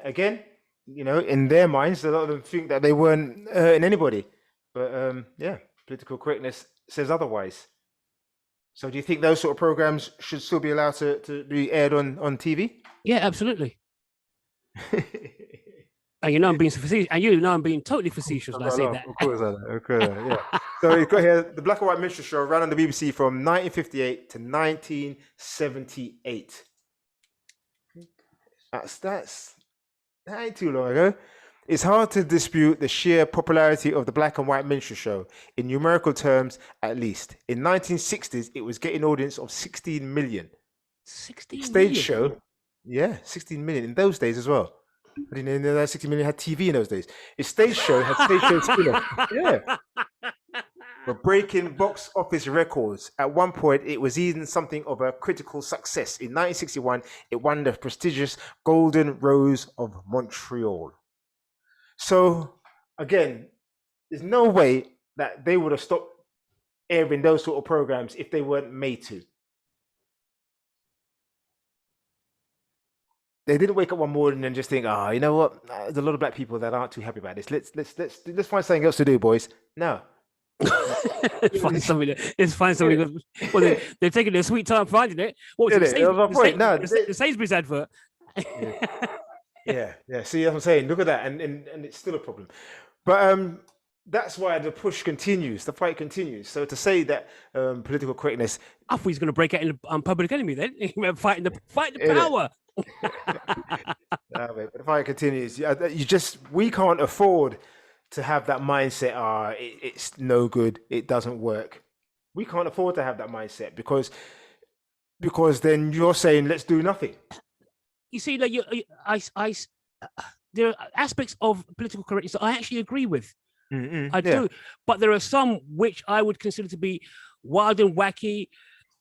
again, in their minds, a lot of them think that they weren't hurting anybody, but political correctness says otherwise. So do you think those sort of programs should still be allowed to be aired on TV? Yeah, absolutely. And I'm being facetious, and I'm being totally facetious when I say that. Of course, yeah. So you've got here the Black and White Minstrel Show ran on the BBC from 1958 to 1978. That ain't too long ago. It's hard to dispute the sheer popularity of the Black and White Minstrel Show, in numerical terms at least. In 1960s, it was getting an audience of 16 million. 16 Stage million? show, 16 million in those days as well. I didn't know that 60 million had TV in those days. Its stage show had stage show spin-off. Yeah. But breaking box office records. At one point, it was even something of a critical success. In 1961, it won the prestigious Golden Rose of Montreal. So, again, there's no way that they would have stopped airing those sort of programs if they weren't made to. They didn't wake up one morning and just think, you know what? There's a lot of black people that aren't too happy about this. Let's find something else to do, boys. No. Find something. Well, they're taking their sweet time finding it. What was it? The Sainsbury's advert. Yeah. See what I'm saying? Look at that, and it's still a problem. But that's why the push continues. The fight continues. So to say that political correctness, I thought he's going to break out in Public Enemy. Then fighting the power. But if I continue, we can't afford to have that mindset. It's no good. It doesn't work. We can't afford to have that mindset because then you're saying let's do nothing. You see, like there are aspects of political correctness that I actually agree with. I do, but there are some which I would consider to be wild and wacky,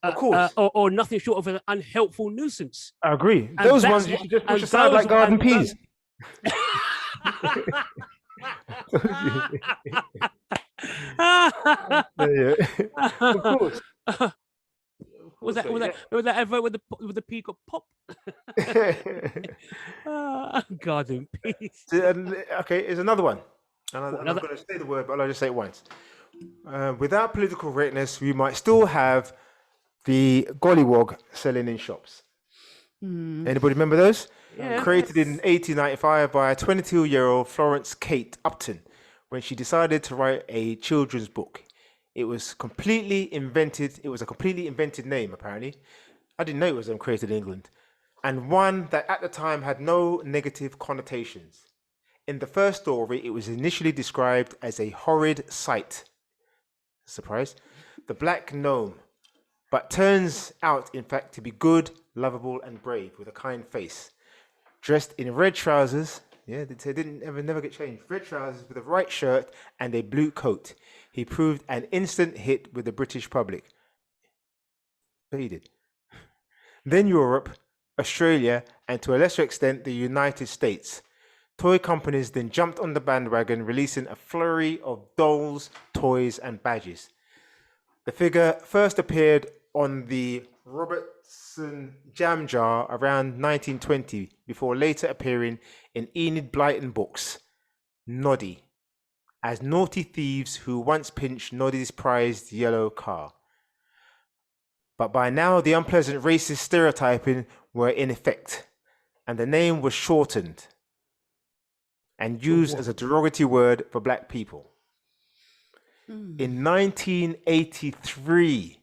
of course, or nothing short of an unhelpful nuisance. I agree. And those ones you should just push aside like garden peas. Of course. Was that ever with the peacock pop? Garden peas. Okay, here's another one. And I'm going to say the word, but I'll just say it once. Without political correctness, we might still have the gollywog selling in shops. Anybody remember those? Yeah. Created in 1895 by a 22-year-old Florence Kate Upton when she decided to write a children's book. It was completely invented. It was a completely invented name, apparently. I didn't know it was created in England. And one that at the time had no negative connotations. In the first story, it was initially described as a horrid sight. Surprise. The Black Gnome. But turns out, in fact, to be good, lovable, and brave with a kind face. Dressed in red trousers. Yeah, they didn't never get changed. Red trousers with a white shirt and a blue coat. He proved an instant hit with the British public. But he did. Then Europe, Australia, and to a lesser extent, the United States. Toy companies then jumped on the bandwagon, releasing a flurry of dolls, toys, and badges. The figure first appeared on the Robertson Jam Jar around 1920, before later appearing in Enid Blyton books, Noddy, as naughty thieves who once pinched Noddy's prized yellow car. But by now, the unpleasant racist stereotyping were in effect, and the name was shortened and used as a derogatory word for black people. In 1983,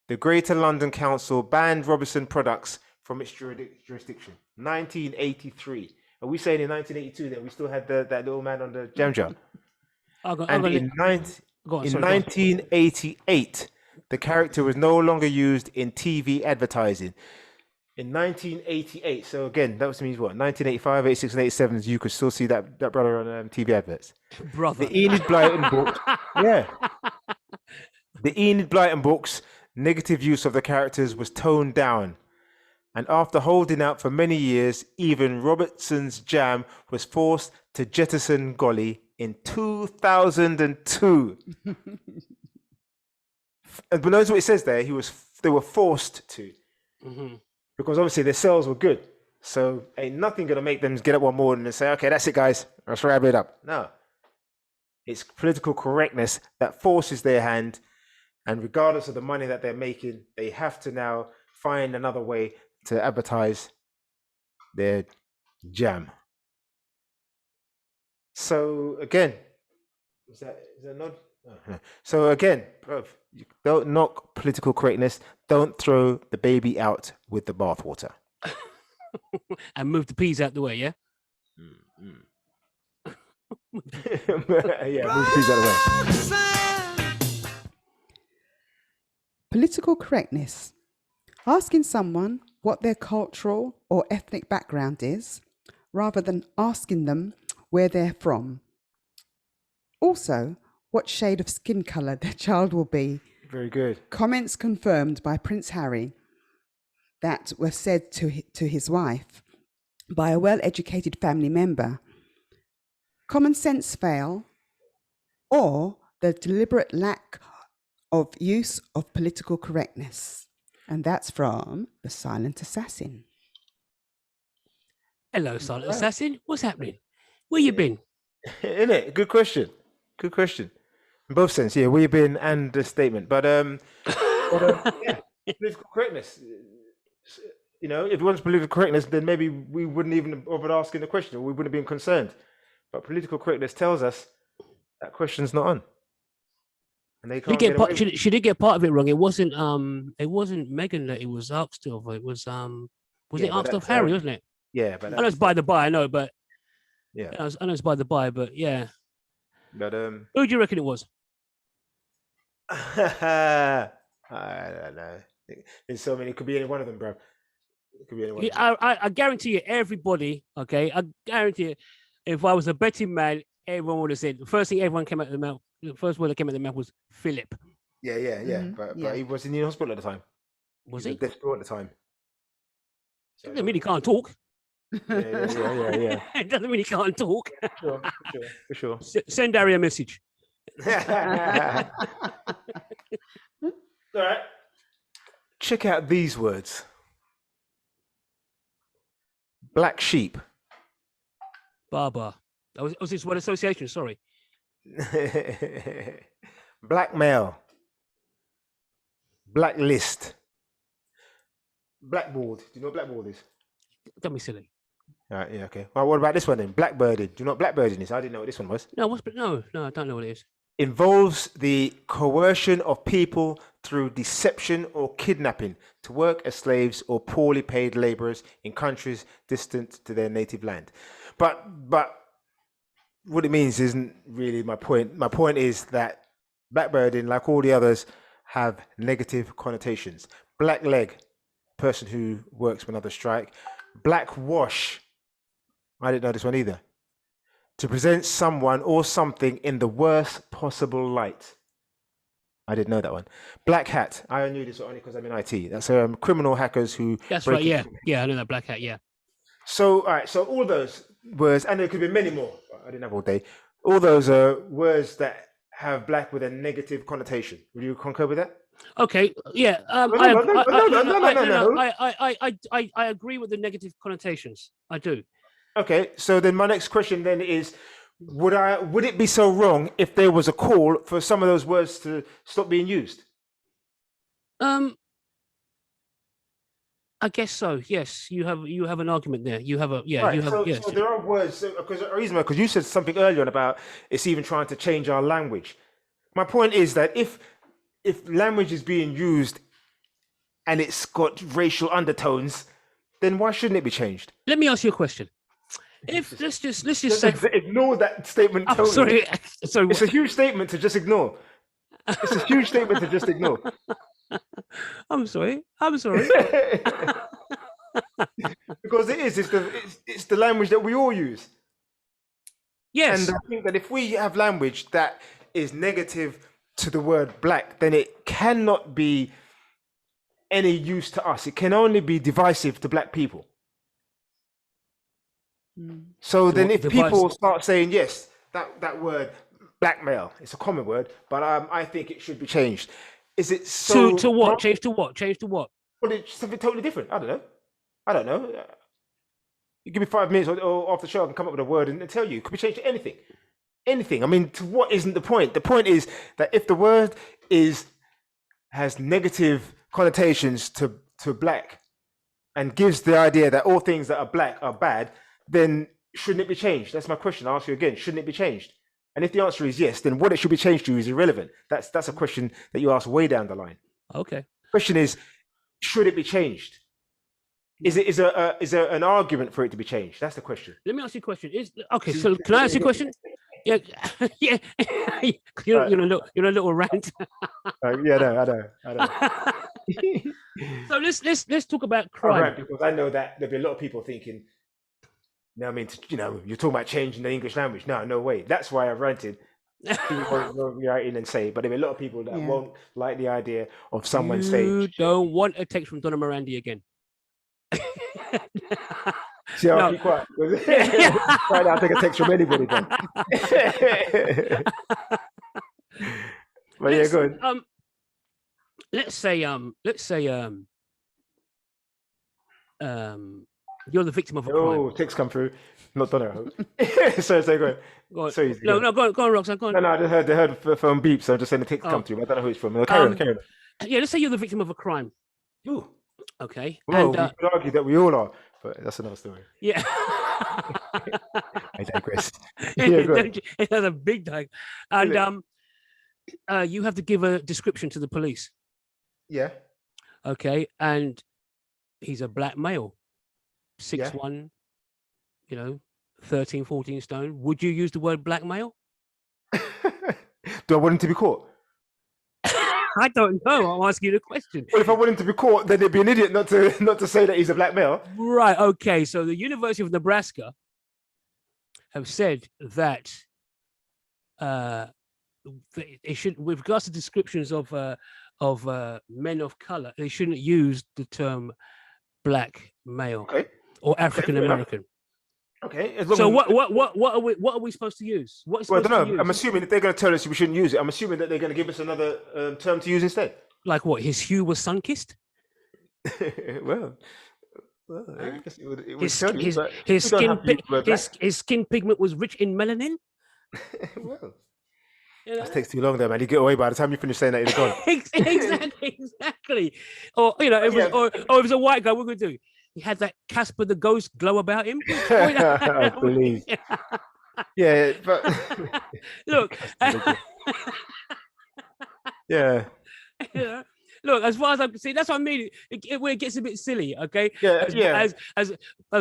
the Greater London Council banned Robertson products from its jurisdiction. 1983. Are we saying in 1982 that we still had that little man on the jam jar? In 1988, the character was no longer used in TV advertising. In 1988, so again, that means what? 1985, 86, and 87, you could still see that brother on TV adverts. Brother. The Enid Blyton book, yeah. The Enid Blyton books, negative use of the characters was toned down. And after holding out for many years, even Robertson's Jam was forced to jettison Golly in 2002. But notice what it says there, they were forced to. Because obviously their sales were good. So ain't nothing going to make them get up one morning and say, okay, that's it, guys. Let's wrap it up. No. It's political correctness that forces their hand. And regardless of the money that they're making, they have to now find another way to advertise their jam. So again, is that not? So again, bro, you don't knock political correctness. Don't throw the baby out with the bathwater. And move the peas out the way, yeah? Yeah, move the peas out the way. Political correctness. Asking someone what their cultural or ethnic background is, rather than asking them where they're from. Also, what shade of skin colour their child will be. Very good. Comments confirmed by Prince Harry that were said to his wife by a well-educated family member. Common sense fail, or the deliberate lack of use of political correctness. And that's from The Silent Assassin. Hello, Silent Assassin. What's happening? Where you been? Isn't it? Good question. Good question. In both sense, yeah, where you been and the statement. But yeah, political correctness. You know, if it wasn't political correctness, then maybe we wouldn't even have bothered asking the question, or we wouldn't have been concerned. But political correctness tells us that question's not on. And they can't get she did get part of it wrong. It wasn't Meghan that it was asked of. It was Was it Asked of Harry, wasn't it? Yeah, but I know it's by the by. I know, but yeah, I know it's by the by, but yeah. But who do you reckon it was? I don't know. There's so many. It could be any one of them, bro. It could be any one. I guarantee you, everybody. Okay, I guarantee you, if I was a betting man, everyone would have said the first thing everyone came out of the mouth. The first word that came out of the mouth was Philip. Yeah. But he was in the hospital at the time. Was he? He was desperate at the time. So, doesn't mean he can't talk. Yeah. It doesn't mean he can't talk. For sure. Send Harry a message. All right. Check out these words. Black sheep. Barber. Was this word association? Sorry. Blackmail. Blacklist. Blackboard. Do you know what blackboard is? Don't be silly. All right, yeah, okay. Well, what about this one then? Blackbirding. Do you know what blackbirding is? I didn't know what this one was. No, no, I don't know what it is. Involves the coercion of people through deception or kidnapping to work as slaves or poorly paid laborers in countries distant to their native land. But what it means isn't really my point. My point is that blackbirding, like all the others, have negative connotations. Black leg, person who works when others strike. Black wash, I didn't know this one either. To present someone or something in the worst possible light. I didn't know that one. Black hat, I knew this only because I'm in IT. That's criminal hackers who... That's right, yeah. Yeah, I know that, black hat, yeah. So, all right, so all those words, and there could be many more, I didn't have all day. All those are words that have black with a negative connotation. Would you concur with that? Okay, yeah. I agree with the negative connotations. I do. Okay, so then my next question then is, would it be so wrong if there was a call for some of those words to stop being used? I guess so. Yes, you have an argument there. You have a Right, yes. so there are words because you said something earlier on about it's even trying to change our language. My point is that if language is being used and it's got racial undertones, then why shouldn't it be changed? Let me ask you a question. If let's just say ignore that statement. Totally. Sorry. It's a huge statement to just ignore. It's a huge statement to just ignore. I'm sorry. Because it is. It's the language that we all use. Yes. And I think that if we have language that is negative to the word black, then it cannot be any use to us. It can only be divisive to black people. So then if people start saying, yes, that word blackmail, it's a common word, but I think it should be changed. Is it so to what? Change to what? Change to what? Well, it's something totally different. I don't know. You give me 5 minutes or off the show, I can come up with a word and tell you. It could be changed to anything. Anything. I mean, to what isn't the point? The point is that if the word has negative connotations to black and gives the idea that all things that are black are bad, then shouldn't it be changed? That's my question. I'll ask you again. Shouldn't it be changed? And if the answer is yes, then what it should be changed to is irrelevant. That's a question that you ask way down the line. Okay. Question is, should it be changed? Is there an argument for it to be changed? That's the question. Let me ask you a question. So can I ask you a question? Yeah, yeah. You're a little rant. I know. So let's talk about crime. Right, because I know that there'll be a lot of people thinking, no, I mean, you're talking about changing the English language. No way. That's why I've ranted. People won't write in and say, but there'll be a lot of people that won't like the idea of someone saying. You don't want a text from Donna Mirandi again. See how I keep quiet? Right now, I'll take a text from anybody. Then. But yeah, go ahead. Let's say you're the victim of a crime. Oh, text come through. Not done, I hope. So go ahead. Go on. Go on, Roxanne. Go on. No, I just heard the phone beep, so I'm just saying the text come through. I don't know who it's from. Carry on. Yeah, let's say you're the victim of a crime. Ooh. Okay. Well, we could argue that we all are, but that's another story. Yeah. I digress. Yeah, go ahead. It's a big dive. And you have to give a description to the police. Yeah. Okay, and he's a black male. 6'1", 13, 14 stone, would you use the word blackmail? Do I want him to be caught? I don't know. I'm asking you the question. Well, if I want him to be caught, then it'd be an idiot not to say that he's a black male. Right. Okay. So the University of Nebraska have said that they should, with regards to descriptions of men of color, they shouldn't use the term black male or African American. Okay. So what are we supposed to use? Well, I don't know. I'm assuming that they're going to tell us we shouldn't use it. I'm assuming that they're going to give us another term to use instead. Like what? His hue was sun-kissed? well, I guess it would his skin pigment was rich in melanin. Well, that takes too long, though, man. You get away by the time you finish saying that, you're gone. exactly. Or if it was a white guy, what would we do? He had that Casper the Ghost glow about him. I believe. Yeah, but look. Yeah. Look, as far as I can see, that's what I mean. Where it gets a bit silly, okay? Yeah. As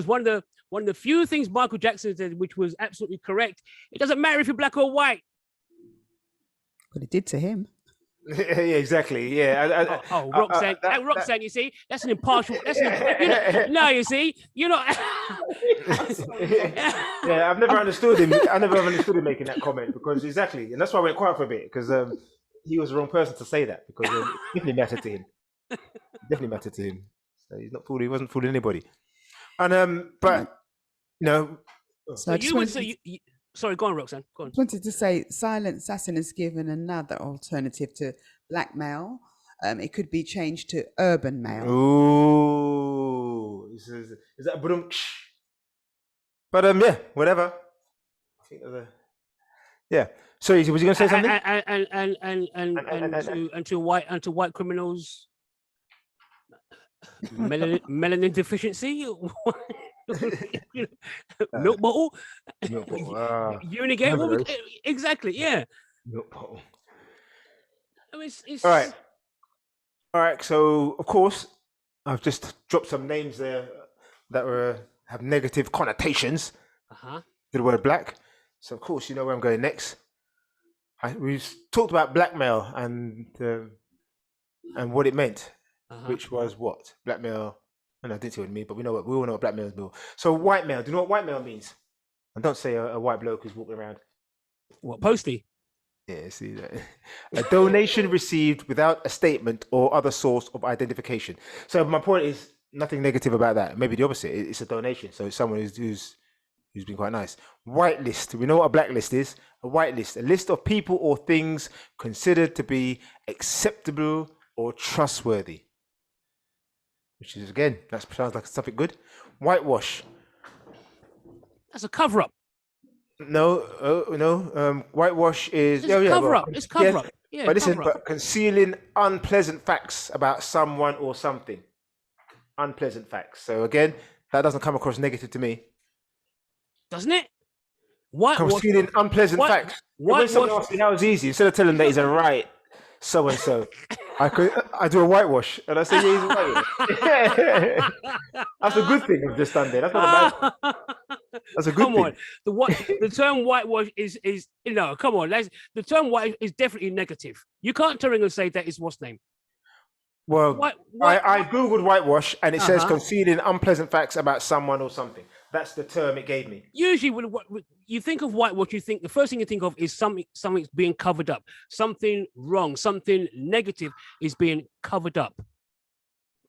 one of the few things Michael Jackson said, which was absolutely correct. It doesn't matter if you're black or white. But it did to him. Yeah, exactly. Yeah. Roxanne, you see, that's an impartial. No, you see, you're not. Yeah, I've never understood him. I never understood him making that comment because exactly, and that's why I went quiet for a bit because he was the wrong person to say that because it definitely mattered to him. So he's not fooling. He wasn't fooling anybody. And but no. So you would say. Sorry, go on, Roxanne. Go on. I wanted to say silent assassin is given another alternative to blackmail. It could be changed to urban mail. Ooh, is that a But yeah, whatever. I think yeah. So was you going to say something? And to white criminals, melanin deficiency. Milk bottle. Unigate. Exactly. Yeah. Milk bottle. I mean, it's... All right. So of course, I've just dropped some names there that have negative connotations to the word black. So of course, you know where I'm going next. We've talked about blackmail and what it meant, which was what blackmail. And I didn't see what it means, but we all know what black male is. So white male, do you know what white male means? And don't say a white bloke who's walking around. What, postie? Yeah, see that. A donation received without a statement or other source of identification. So my point is nothing negative about that. Maybe the opposite. It's a donation. So it's someone who's been quite nice. White list. We know what a black list is. A white list. A list of people or things considered to be acceptable or trustworthy. Which is, again, that sounds like something good. Whitewash. That's a cover-up. No. Whitewash is... It's cover-up. It's cover-up. Yeah, but listen, but concealing unpleasant facts about someone or something. Unpleasant facts. So again, that doesn't come across negative to me. Doesn't it? Concealing unpleasant facts. When someone asks me how it's easy, instead of telling them that he's a right so-and-so, I do a whitewash and I say, yeah, he's a whitewash. That's a good thing I've just done there. That's not a bad thing. That's a good thing. Come on. The term whitewash is come on. The term white is definitely negative. You can't turn around and say that is what's name. Well, I Googled whitewash and it says concealing unpleasant facts about someone or something. That's the term it gave me. Usually when you think of whitewash, the first thing you think of is something's being covered up. Something wrong, something negative is being covered up.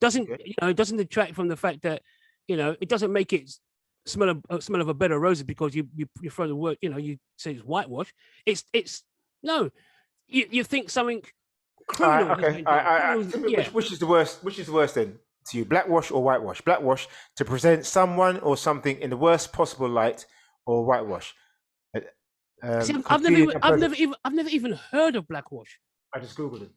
It doesn't detract from the fact that, it doesn't make it smell of a bed of roses because you throw the word, you say it's whitewash. You think something criminal. Which is the worst? Which is the worst then to you? Blackwash or whitewash? Blackwash, to present someone or something in the worst possible light, or whitewash. I've never even heard of blackwash. I just googled it.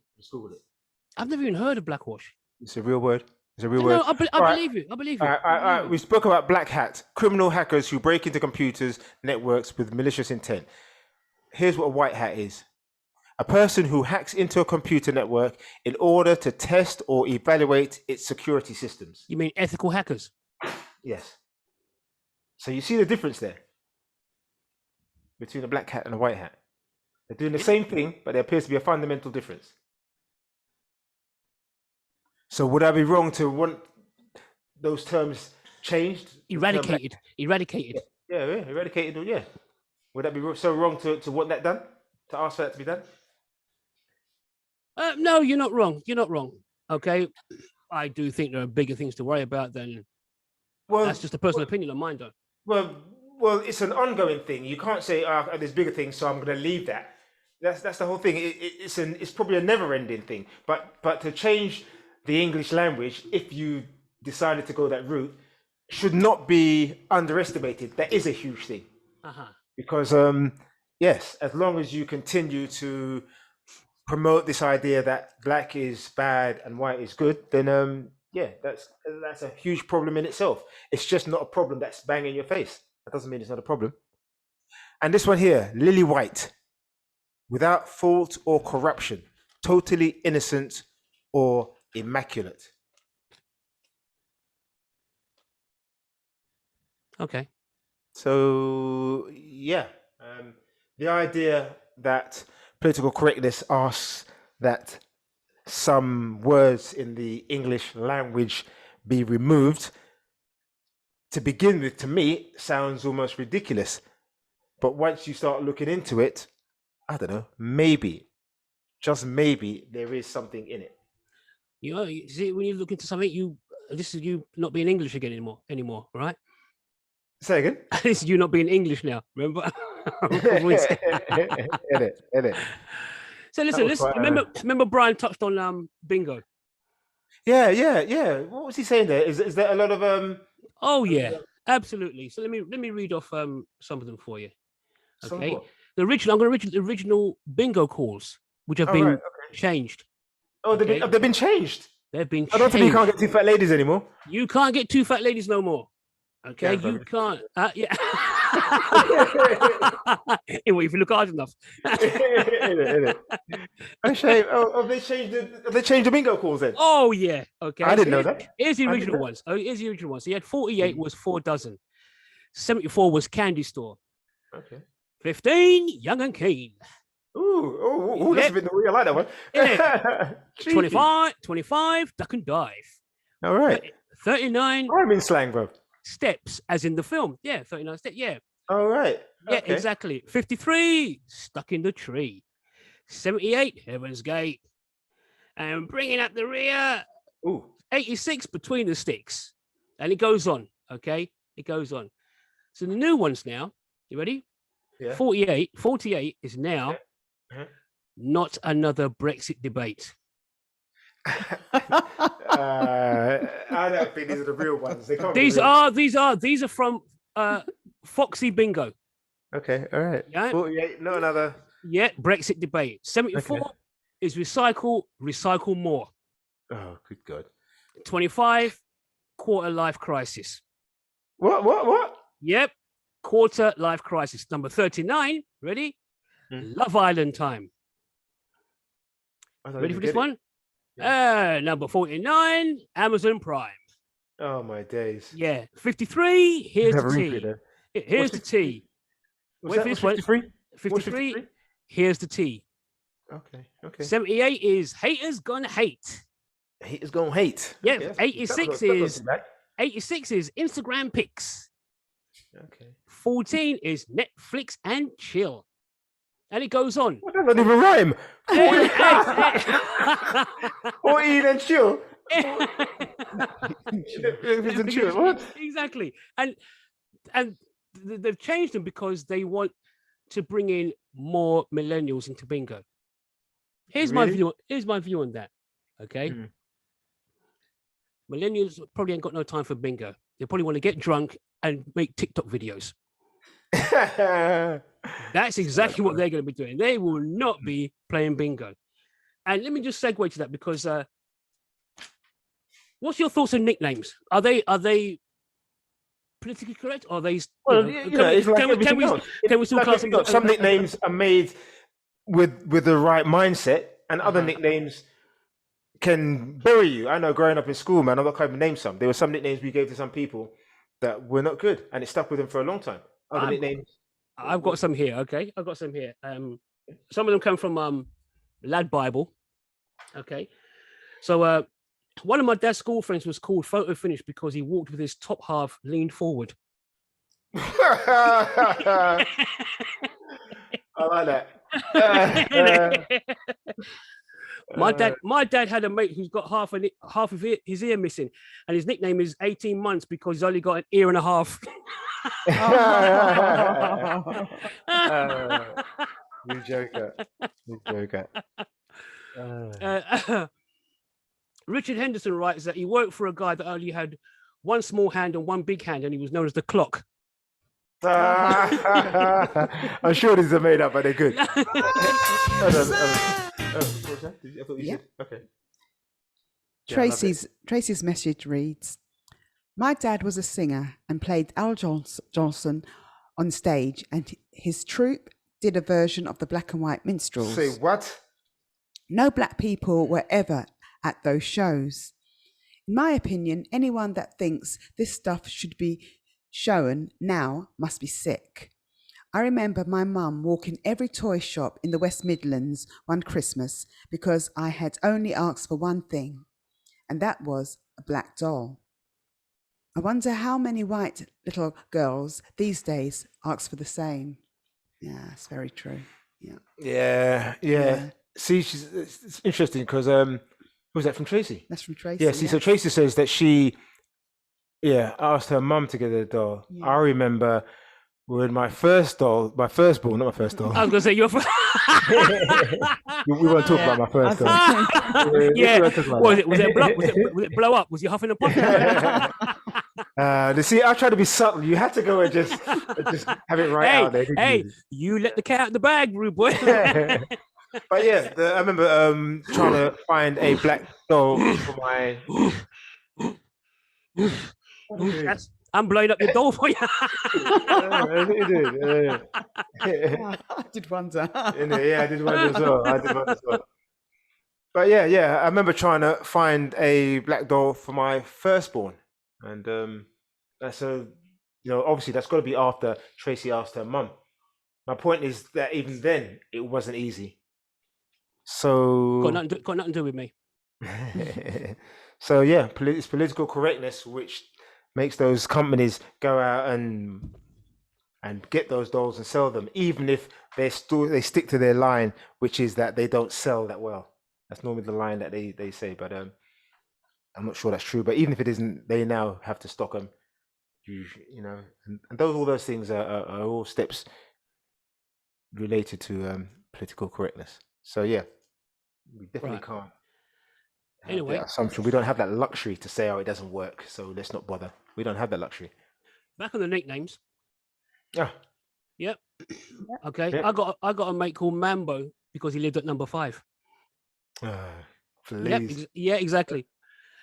I've never even heard of blackwash. It's a real word. I believe you. We spoke about black hat, criminal hackers who break into computers networks with malicious intent. Here's what a white hat is. A person who hacks into a computer network in order to test or evaluate its security systems. You mean ethical hackers? Yes. So you see the difference there between a black hat and a white hat. They're doing the same thing, but there appears to be a fundamental difference. So would I be wrong to want those terms changed? Eradicated. Eradicated. Yeah, eradicated. Yeah. Would that be so wrong to want that done? To ask for that to be done? No, you're not wrong. You're not wrong. Okay. I do think there are bigger things to worry about than. Well, that's just a personal opinion of mine, though. Well, it's an ongoing thing. You can't say, there's bigger things, so I'm going to leave that. That's the whole thing. It's probably a never-ending thing. But to change the English language, if you decided to go that route, should not be underestimated. That is a huge thing. Because yes, as long as you continue to promote this idea that black is bad and white is good, then yeah, that's a huge problem in itself. It's just not a problem that's banging your face. That doesn't mean it's not a problem. And this one here, Lily White, without fault or corruption, totally innocent or immaculate. Okay. So yeah, the idea that political correctness asks that some words in the English language be removed, to begin with, to me, sounds almost ridiculous. But once you start looking into it, I don't know, maybe, just maybe, there is something in it. You know, you see, when you look into something, this is you not being English again anymore, right? Say again? This is you not being English now, remember? Edit. So listen, remember Brian touched on bingo. Yeah. What was he saying there? Is there a lot of Oh yeah, absolutely. So let me read off some of them for you. Okay. I'm going to read the original bingo calls, which have been changed. Oh, have they been changed? They've been changed. I don't think you can't get two fat ladies anymore. You can't get two fat ladies no more. Okay, yeah, you can't. Yeah. Anyway, if you look hard enough. Have they changed the bingo calls then? Oh yeah. Okay. I didn't know that. Here's the original ones. Here's the original ones. So you had 48 was 4 dozen. 74 was candy store. Okay. 15 young and keen. Ooh, that's a bit I like that one. 25 duck and dive. All right. 39 I'm in slang, bro. Steps, as in the film. Yeah, 39 steps. Yeah. All right. Yeah, exactly. 53 stuck in the tree. 78 Heaven's Gate. And bringing up the rear. 86 between the sticks. And it goes on. Okay, it goes on. So the new ones now. You ready? Yeah. 48 is now not another Brexit debate. I don't think these are the real ones. These are from Foxy Bingo. Okay, all right. Yeah. 48, not another. Yeah, Brexit debate. 74 is recycle more. Oh, good God. 25, quarter life crisis. What? Yep, quarter life crisis. Number 39, ready? Love Island time. Ready for this one? Number 49, Amazon Prime. Oh my days. Yeah. 53, here's the tea. Here's the tea. Wait for this one. 53, here's the tea. Okay. 78 is haters gonna hate. Haters gonna hate. Yeah, okay. 86 is Instagram pics. Okay. 14 is Netflix and chill. And it goes on. That doesn't even rhyme. 14 and chill. What? Exactly. And they've changed them because they want to bring in more millennials into bingo. Here's my view on that. Okay. Millennials probably ain't got no time for bingo. They probably want to get drunk and make TikTok videos. That's exactly what they're going to be doing. They will not be playing bingo. And let me just segue to that because what's your thoughts on nicknames? Are they politically correct? Or are they? Can we still class them? Some nicknames are made with the right mindset, and other nicknames can bury you. I know growing up in school, man, I'm not going to name some. There were some nicknames we gave to some people that were not good, and it stuck with them for a long time. Other nicknames. I've got some here. Okay, I've got some here. Some of them come from Lad Bible. Okay, so one of my dad's school friends was called Photo Finish because he walked with his top half leaned forward. I like that. My dad had a mate who's got half of his ear missing, and his nickname is 18 months because he's only got an ear and a half. You joker. Richard Henderson writes that he worked for a guy that only had one small hand and one big hand, and he was known as the Clock. I'm sure these are made up, but they're good. Okay. Tracy's message reads, "My dad was a singer and played Al Johnson on stage, and his troupe did a version of the Black and White Minstrels." Say what? No black people were ever at those shows. In my opinion, anyone that thinks this stuff should be shown now must be sick. I remember my mum walking every toy shop in the West Midlands one Christmas because I had only asked for one thing, and that was a black doll. I wonder how many white little girls these days ask for the same. Yeah, it's very true. Yeah. See, it's interesting because was that from Tracy? That's from Tracy. Yeah. See, so Tracy says that she, asked her mum to get a doll. Yeah. I remember when my firstborn, not my first doll. I was gonna say your first. We won't talk about my first doll. Was it blow up? Was you huffing and puffing? See, I tried to be subtle. You had to go and just have it right out there. Hey, you let the cat out of the bag, rude boy. But yeah, I remember trying to find a black doll for my. I'm blowing up your doll for you. I did wonder. Yeah, I did wonder as well. But yeah, I remember trying to find a black doll for my firstborn, and so obviously that's got to be after Tracy asked her mum. My point is that even then it wasn't easy. So got nothing to do with me. So yeah, it's political correctness which makes those companies go out and get those dolls and sell them, even if they stick to their line, which is that they don't sell that well. That's normally the line that they say, but I'm not sure that's true. But even if it isn't, they now have to stock them. And all those things are all steps related to political correctness. So yeah, we definitely can't. Anyway, assumption we don't have that luxury to say, "Oh, it doesn't work," so let's not bother. We don't have that luxury. Back on the nicknames. Yeah. Yep. Okay. Yep. I got a mate called Mambo because he lived at number 5. Please. Yep, exactly.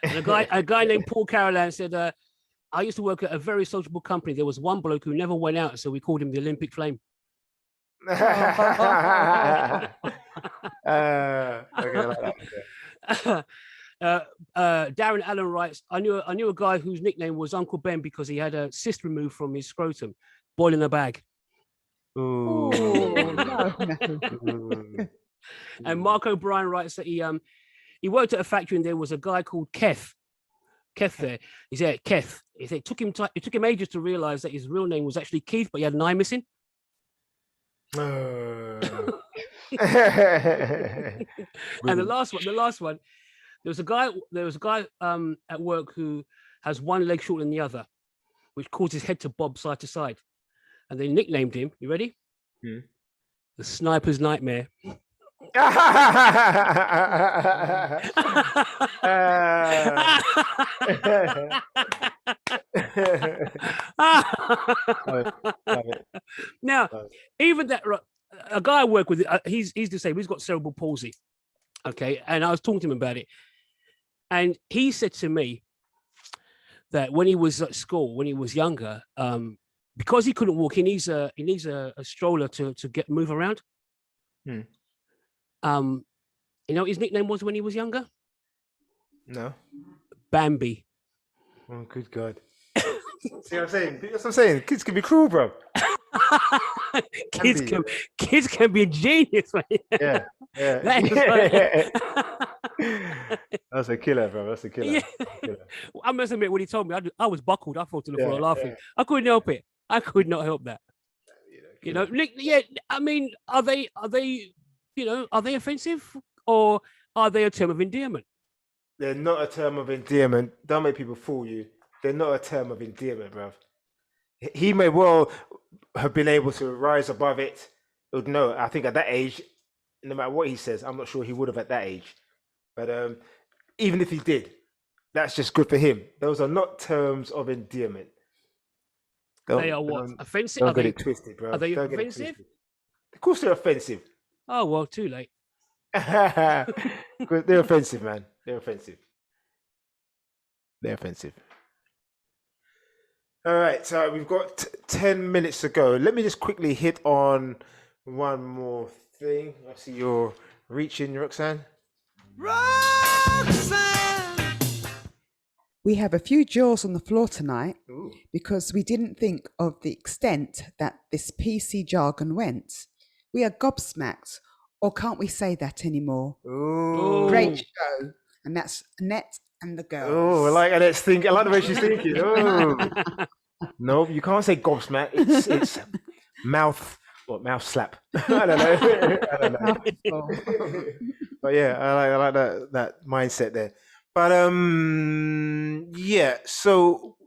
And a guy named Paul Carolan said, "I used to work at a very sociable company. There was one bloke who never went out, so we called him the Olympic Flame." Okay, I like that. Darren Allen writes, I knew a guy whose nickname was Uncle Ben because he had a cyst removed from his scrotum, boil in a bag. Ooh. And Mark O'Brien writes that he worked at a factory and there was a guy called Keth there. He said Keth. He said it took him ages to realize that his real name was actually Keith, but he had an eye missing. And the last one, there was a guy at work who has one leg shorter than the other, which caused his head to bob side to side, and they nicknamed him. You ready? The Sniper's Nightmare. Now, even that a guy I work with, he's disabled. He's got cerebral palsy. Okay, and I was talking to him about it, and he said to me that when he was at school, when he was younger, because he couldn't walk, he needs a stroller to move around. You know what his nickname was when he was younger? No. Bambi. Oh, good God. See what I'm saying? That's what I'm saying. Kids can be cruel, bro. Kids can be genius, man. Yeah, yeah. That's a killer, bro. That's a killer. Yeah. That's a killer. I must admit, when he told me, I was buckled. I fell to the floor Yeah, laughing. I couldn't help it. I could not help that. You know, Nick. Yeah, I mean, are they, are they offensive or are they a term of endearment? They're not a term of endearment. Don't make people fool you. They're not a term of endearment, bro. He may well have been able to rise above it. No, I think at that age, no matter what he says, I'm not sure he would have at that age. But even if he did, that's just good for him. Those are not terms of endearment. They are what? Offensive? Don't get it twisted, bro. Are they Don't get it offensive? twisted. Of course they're offensive. Oh, well, too late. They're offensive, man. They're offensive. They're offensive. All right, so we've got 10 minutes to go. Let me just quickly hit on one more thing. I see you're reaching, Roxanne. We have a few jaws on the floor tonight Ooh. because we didn't think of the extent that this PC jargon went. We are gobsmacked, or can't we say that anymore? Ooh. Great show. And that's Annette and the girls. Oh, I like Annette's thinking. I like the way she's thinking. Oh. No, you can't say gobsmack. It's mouth slap. I don't know. But yeah, I like that mindset there. But yeah. So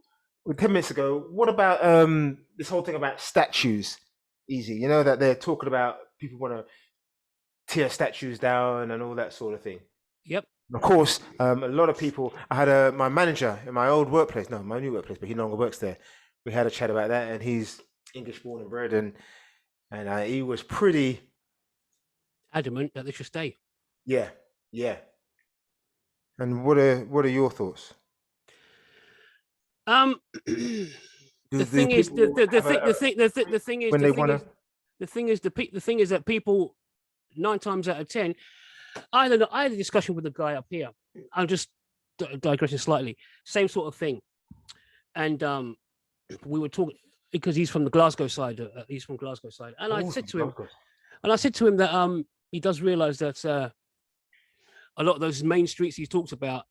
10 minutes ago, what about this whole thing about statues? Easy, you know that they're talking about people want to tear statues down and all that sort of thing. Yep. Of course, a lot of people. I had my manager in my old workplace, no, my new workplace, but he no longer works there. We had a chat about that, and he's English born and bred, and he was pretty adamant that they should stay. Yeah, yeah. And what are your thoughts? The thing is that people 9 times out of 10. I had a discussion with a guy up here. I'm just digressing slightly. Same sort of thing, and we were talking because he's from the Glasgow side. He's from Glasgow side, and I said to him that he does realise that a lot of those main streets he talks about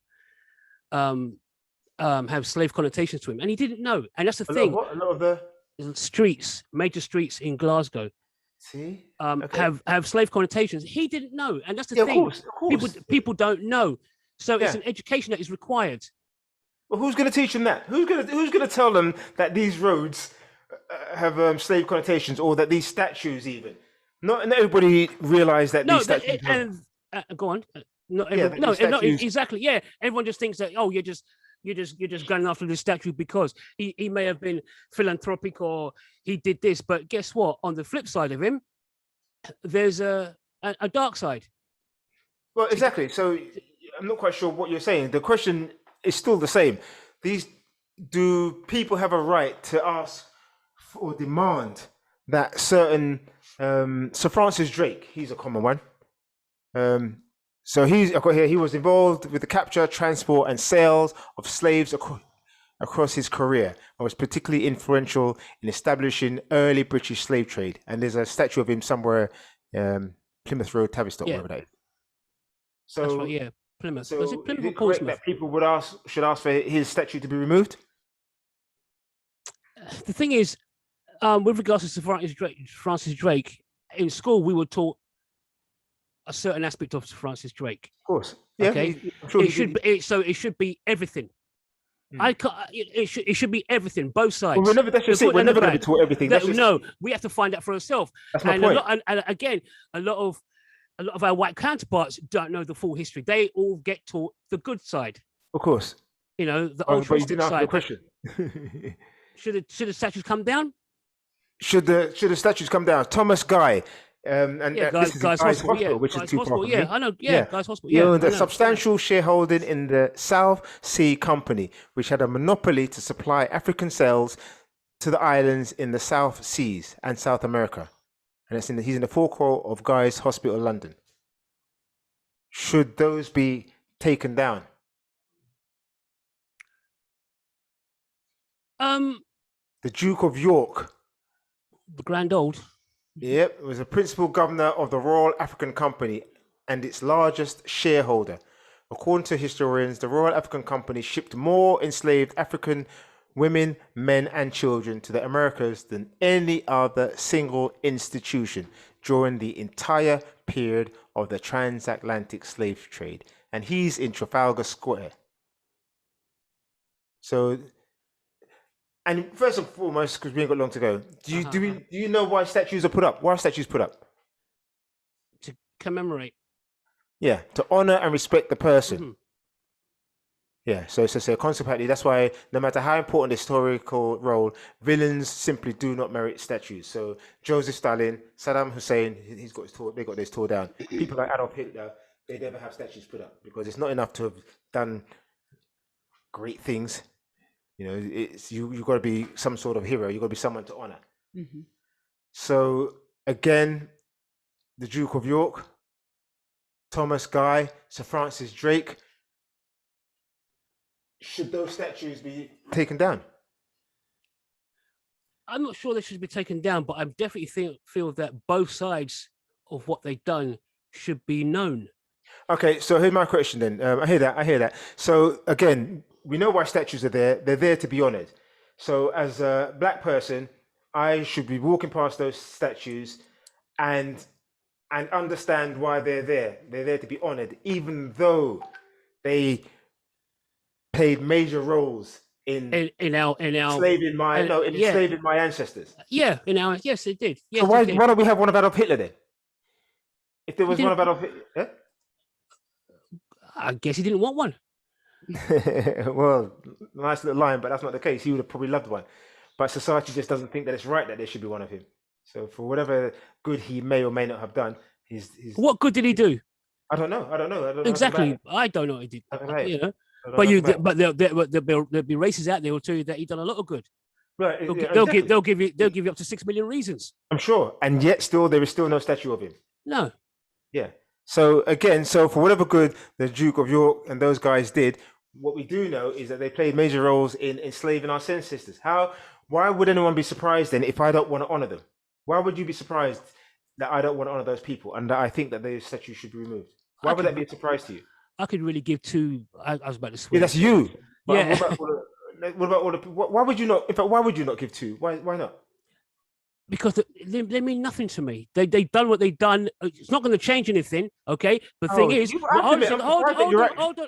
have slave connotations to him, and he didn't know. And that's the thing. A lot of the streets, major streets in Glasgow, have slave connotations. He didn't know, and that's the thing. Of course. People don't know, so it's an education that is required. Well, who's going to teach them that? Who's going to tell them that these roads have slave connotations, or that these statues even? Not everybody realised that these statues. Go on. Not exactly. Yeah, everyone just thinks that you're just going after this statue because he may have been philanthropic or he did this, but guess what? On the flip side of him, there's a dark side. Well, exactly. So I'm not quite sure what you're saying. The question is still the same. Do people have a right to ask or demand that certain Sir Francis Drake? He's a common one. So I've got here, he was involved with the capture, transport, and sales of slaves across his career, and was particularly influential in establishing early British slave trade. And there's a statue of him somewhere, Plymouth Road, Tavistock, wherever that is. So that's right, yeah, Plymouth. So was it Plymouth is or it correct Portsmouth? that people should ask for his statue to be removed? The thing is, with regards to Sir Francis Drake, in school we were taught a certain aspect of Sir Francis Drake. Of course, yeah. Okay, it should be everything. It should be everything, both sides. Well, we're never going to be taught everything. We have to find out for ourselves. That's my point. And again, a lot of our white counterparts don't know the full history. They all get taught the good side. Of course. You know, the but you didn't side. ask the question. Should the statues come down? Should the statues come down? Thomas Guy. This is Guy's Hospital, which is too far from me. Yeah, I know. Yeah, Guy's Hospital. He owned a substantial shareholding in the South Sea Company, which had a monopoly to supply African sales to the islands in the South Seas and South America. And he's in the forecourt of Guy's Hospital, London. Should those be taken down? The Duke of York. The Grand Old. Yep, was a principal governor of the Royal African Company and its largest shareholder. According to historians, the Royal African Company shipped more enslaved African women, men, and children to the Americas than any other single institution during the entire period of the transatlantic slave trade. And he's in Trafalgar Square. So, and first and foremost, because we ain't got long to go, do you know why statues are put up? Why are statues put up? To commemorate. Yeah, to honor and respect the person. Yeah, so consequently, that's why no matter how important the historical role, villains simply do not merit statues. So Joseph Stalin, Saddam Hussein, they got this tore down. People like Adolf Hitler, they never have statues put up because it's not enough to have done great things. You know, it's you've got to be some sort of hero. You've got to be someone to honor. So again, the Duke of York, Thomas Guy, Sir Francis Drake. Should those statues be taken down? I'm not sure they should be taken down, but I definitely feel that both sides of what they've done should be known. Okay, so here's my question then. I hear that. So again, we know why statues are there. They're there to be honored. So as a black person, I should be walking past those statues and understand why they're there. They're there to be honored, even though they played major roles in our enslaving my ancestors. Yeah, yes, it did. Yes, so why don't we have one of Adolf Hitler then? If there was one of Adolf Hitler, yeah? I guess he didn't want one. Well, nice little line, but that's not the case. He would have probably loved one. But society just doesn't think that it's right that there should be one of him. So for whatever good he may or may not have done, he's what good did he do? I don't know. Exactly. I don't know what he did. You know. But there'll be races out there who'll tell you that he done a lot of good. Right. They'll give you up to 6 million reasons. I'm sure. And yet there is still no statue of him. No. Yeah. So again, for whatever good the Duke of York and those guys did, what we do know is that they played major roles in enslaving our ancestors. Why would anyone be surprised then if I don't want to honor them? Why would you be surprised that I don't want to honor those people and that I think that those statues should be removed? Why would that be a surprise to you? I could really give two. I was about to swear. Yeah, that's you. But yeah. What about all the? Why would you not? In fact, why would you not give two? Why not? Because they mean nothing to me. They done what they done. It's not going to change anything. Okay. The thing is, hold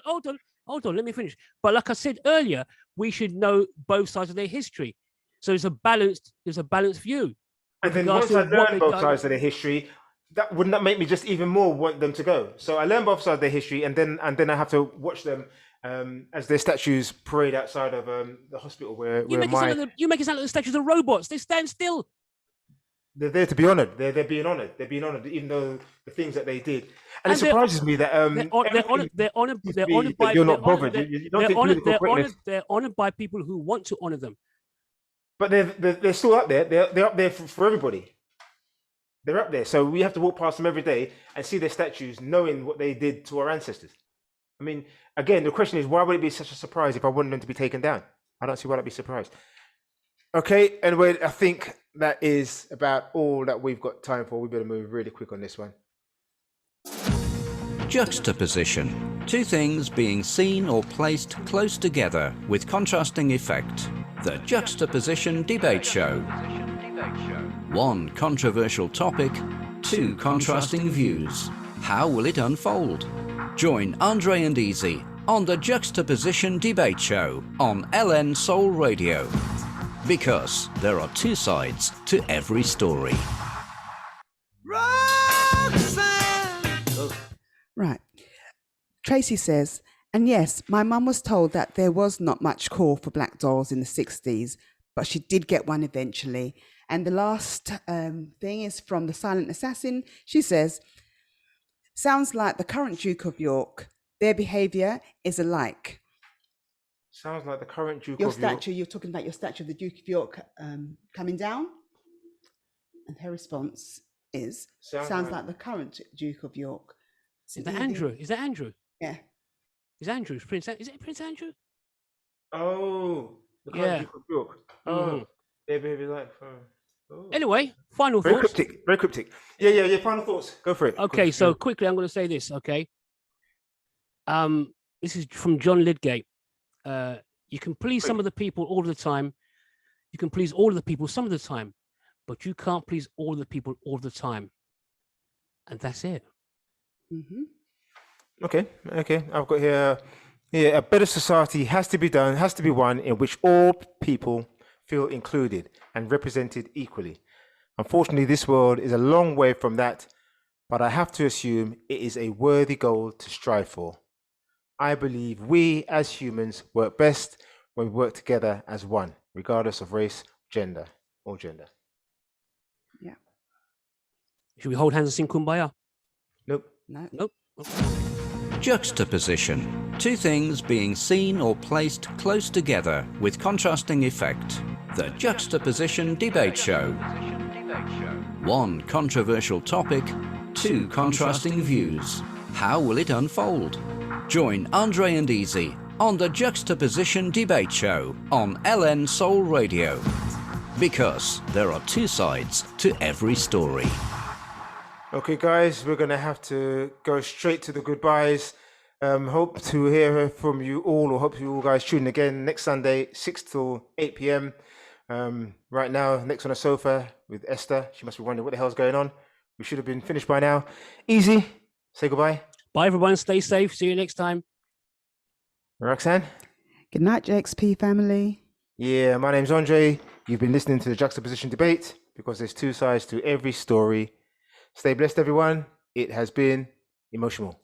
on. Let me finish. But like I said earlier, we should know both sides of their history. So there's a balanced view. And then once I learn both sides of their history, wouldn't that make me just even more want them to go? So I learn both sides of their history, and then I have to watch them as their statues parade outside of the hospital you make it sound like the statues are robots. They stand still. They're there to be honoured. They're being honoured. They're being honoured, even though the things that they did. And it surprises me that they're honoured by. You're not bothered. They're honoured by people who want to honour them. But they're still up there. They're up there for everybody. They're up there. So we have to walk past them every day and see their statues, knowing what they did to our ancestors. I mean, again, the question is, why would it be such a surprise if I wanted them to be taken down? I don't see why I'd be surprised. Okay, anyway, I think that is about all that we've got time for. We better move really quick on this one. Juxtaposition. Two things being seen or placed close together with contrasting effect. The Juxtaposition Debate Show. One controversial topic, two contrasting views. How will it unfold? Join Andre and Easy on the Juxtaposition Debate Show on LN Soul Radio. Because there are two sides to every story. Right. Tracy says, and yes, my mum was told that there was not much call for black dolls in the 60s, but she did get one eventually. And the last thing is from The Silent Assassin. She says, sounds like the current Duke of York. Their behaviour is alike. Sounds like the current Duke of York. Your statue, you're talking about your statue of the Duke of York coming down? And her response is, sounds like the current Duke of York. Is that Andrew? Is that Andrew? Yeah. Is Andrew? Is it Prince Andrew? Oh. Yeah. Oh, baby, like. Anyway, final Very thoughts. cryptic. Very cryptic. Yeah. Final thoughts. Go for it. Okay, so quickly, I'm going to say this. Okay. This is from John Lydgate. You can please some of the people all the time. You can please all of the people some of the time, but you can't please all the people all the time. And that's it. Mm-hmm. Okay. I've got here. Yeah, a better society has to be one in which all people feel included and represented equally. Unfortunately, this world is a long way from that, but I have to assume it is a worthy goal to strive for. I believe we as humans work best when we work together as one, regardless of race, gender, or gender. Yeah. Should we hold hands and sing Kumbaya? Nope. Nope. Okay. Juxtaposition. Two things being seen or placed close together with contrasting effect. The Juxtaposition Debate Show. One controversial topic, two contrasting views. How will it unfold? Join Andre and Easy on the Juxtaposition Debate Show on LN Soul Radio. Because there are two sides to every story. Okay, guys, we're going to have to go straight to the goodbyes. Hope to hear from you all, or hope you all guys tune in again next Sunday, 6 till 8 p.m. Right now, next on a sofa with Esther. She must be wondering what the hell's going on. We should have been finished by now. Easy, say goodbye. Bye, everyone. Stay safe. See you next time. Roxanne? Good night, JXP family. Yeah, my name's Andre. You've been listening to the Juxtaposition Debate, because there's two sides to every story. Stay blessed, everyone. It has been emotional.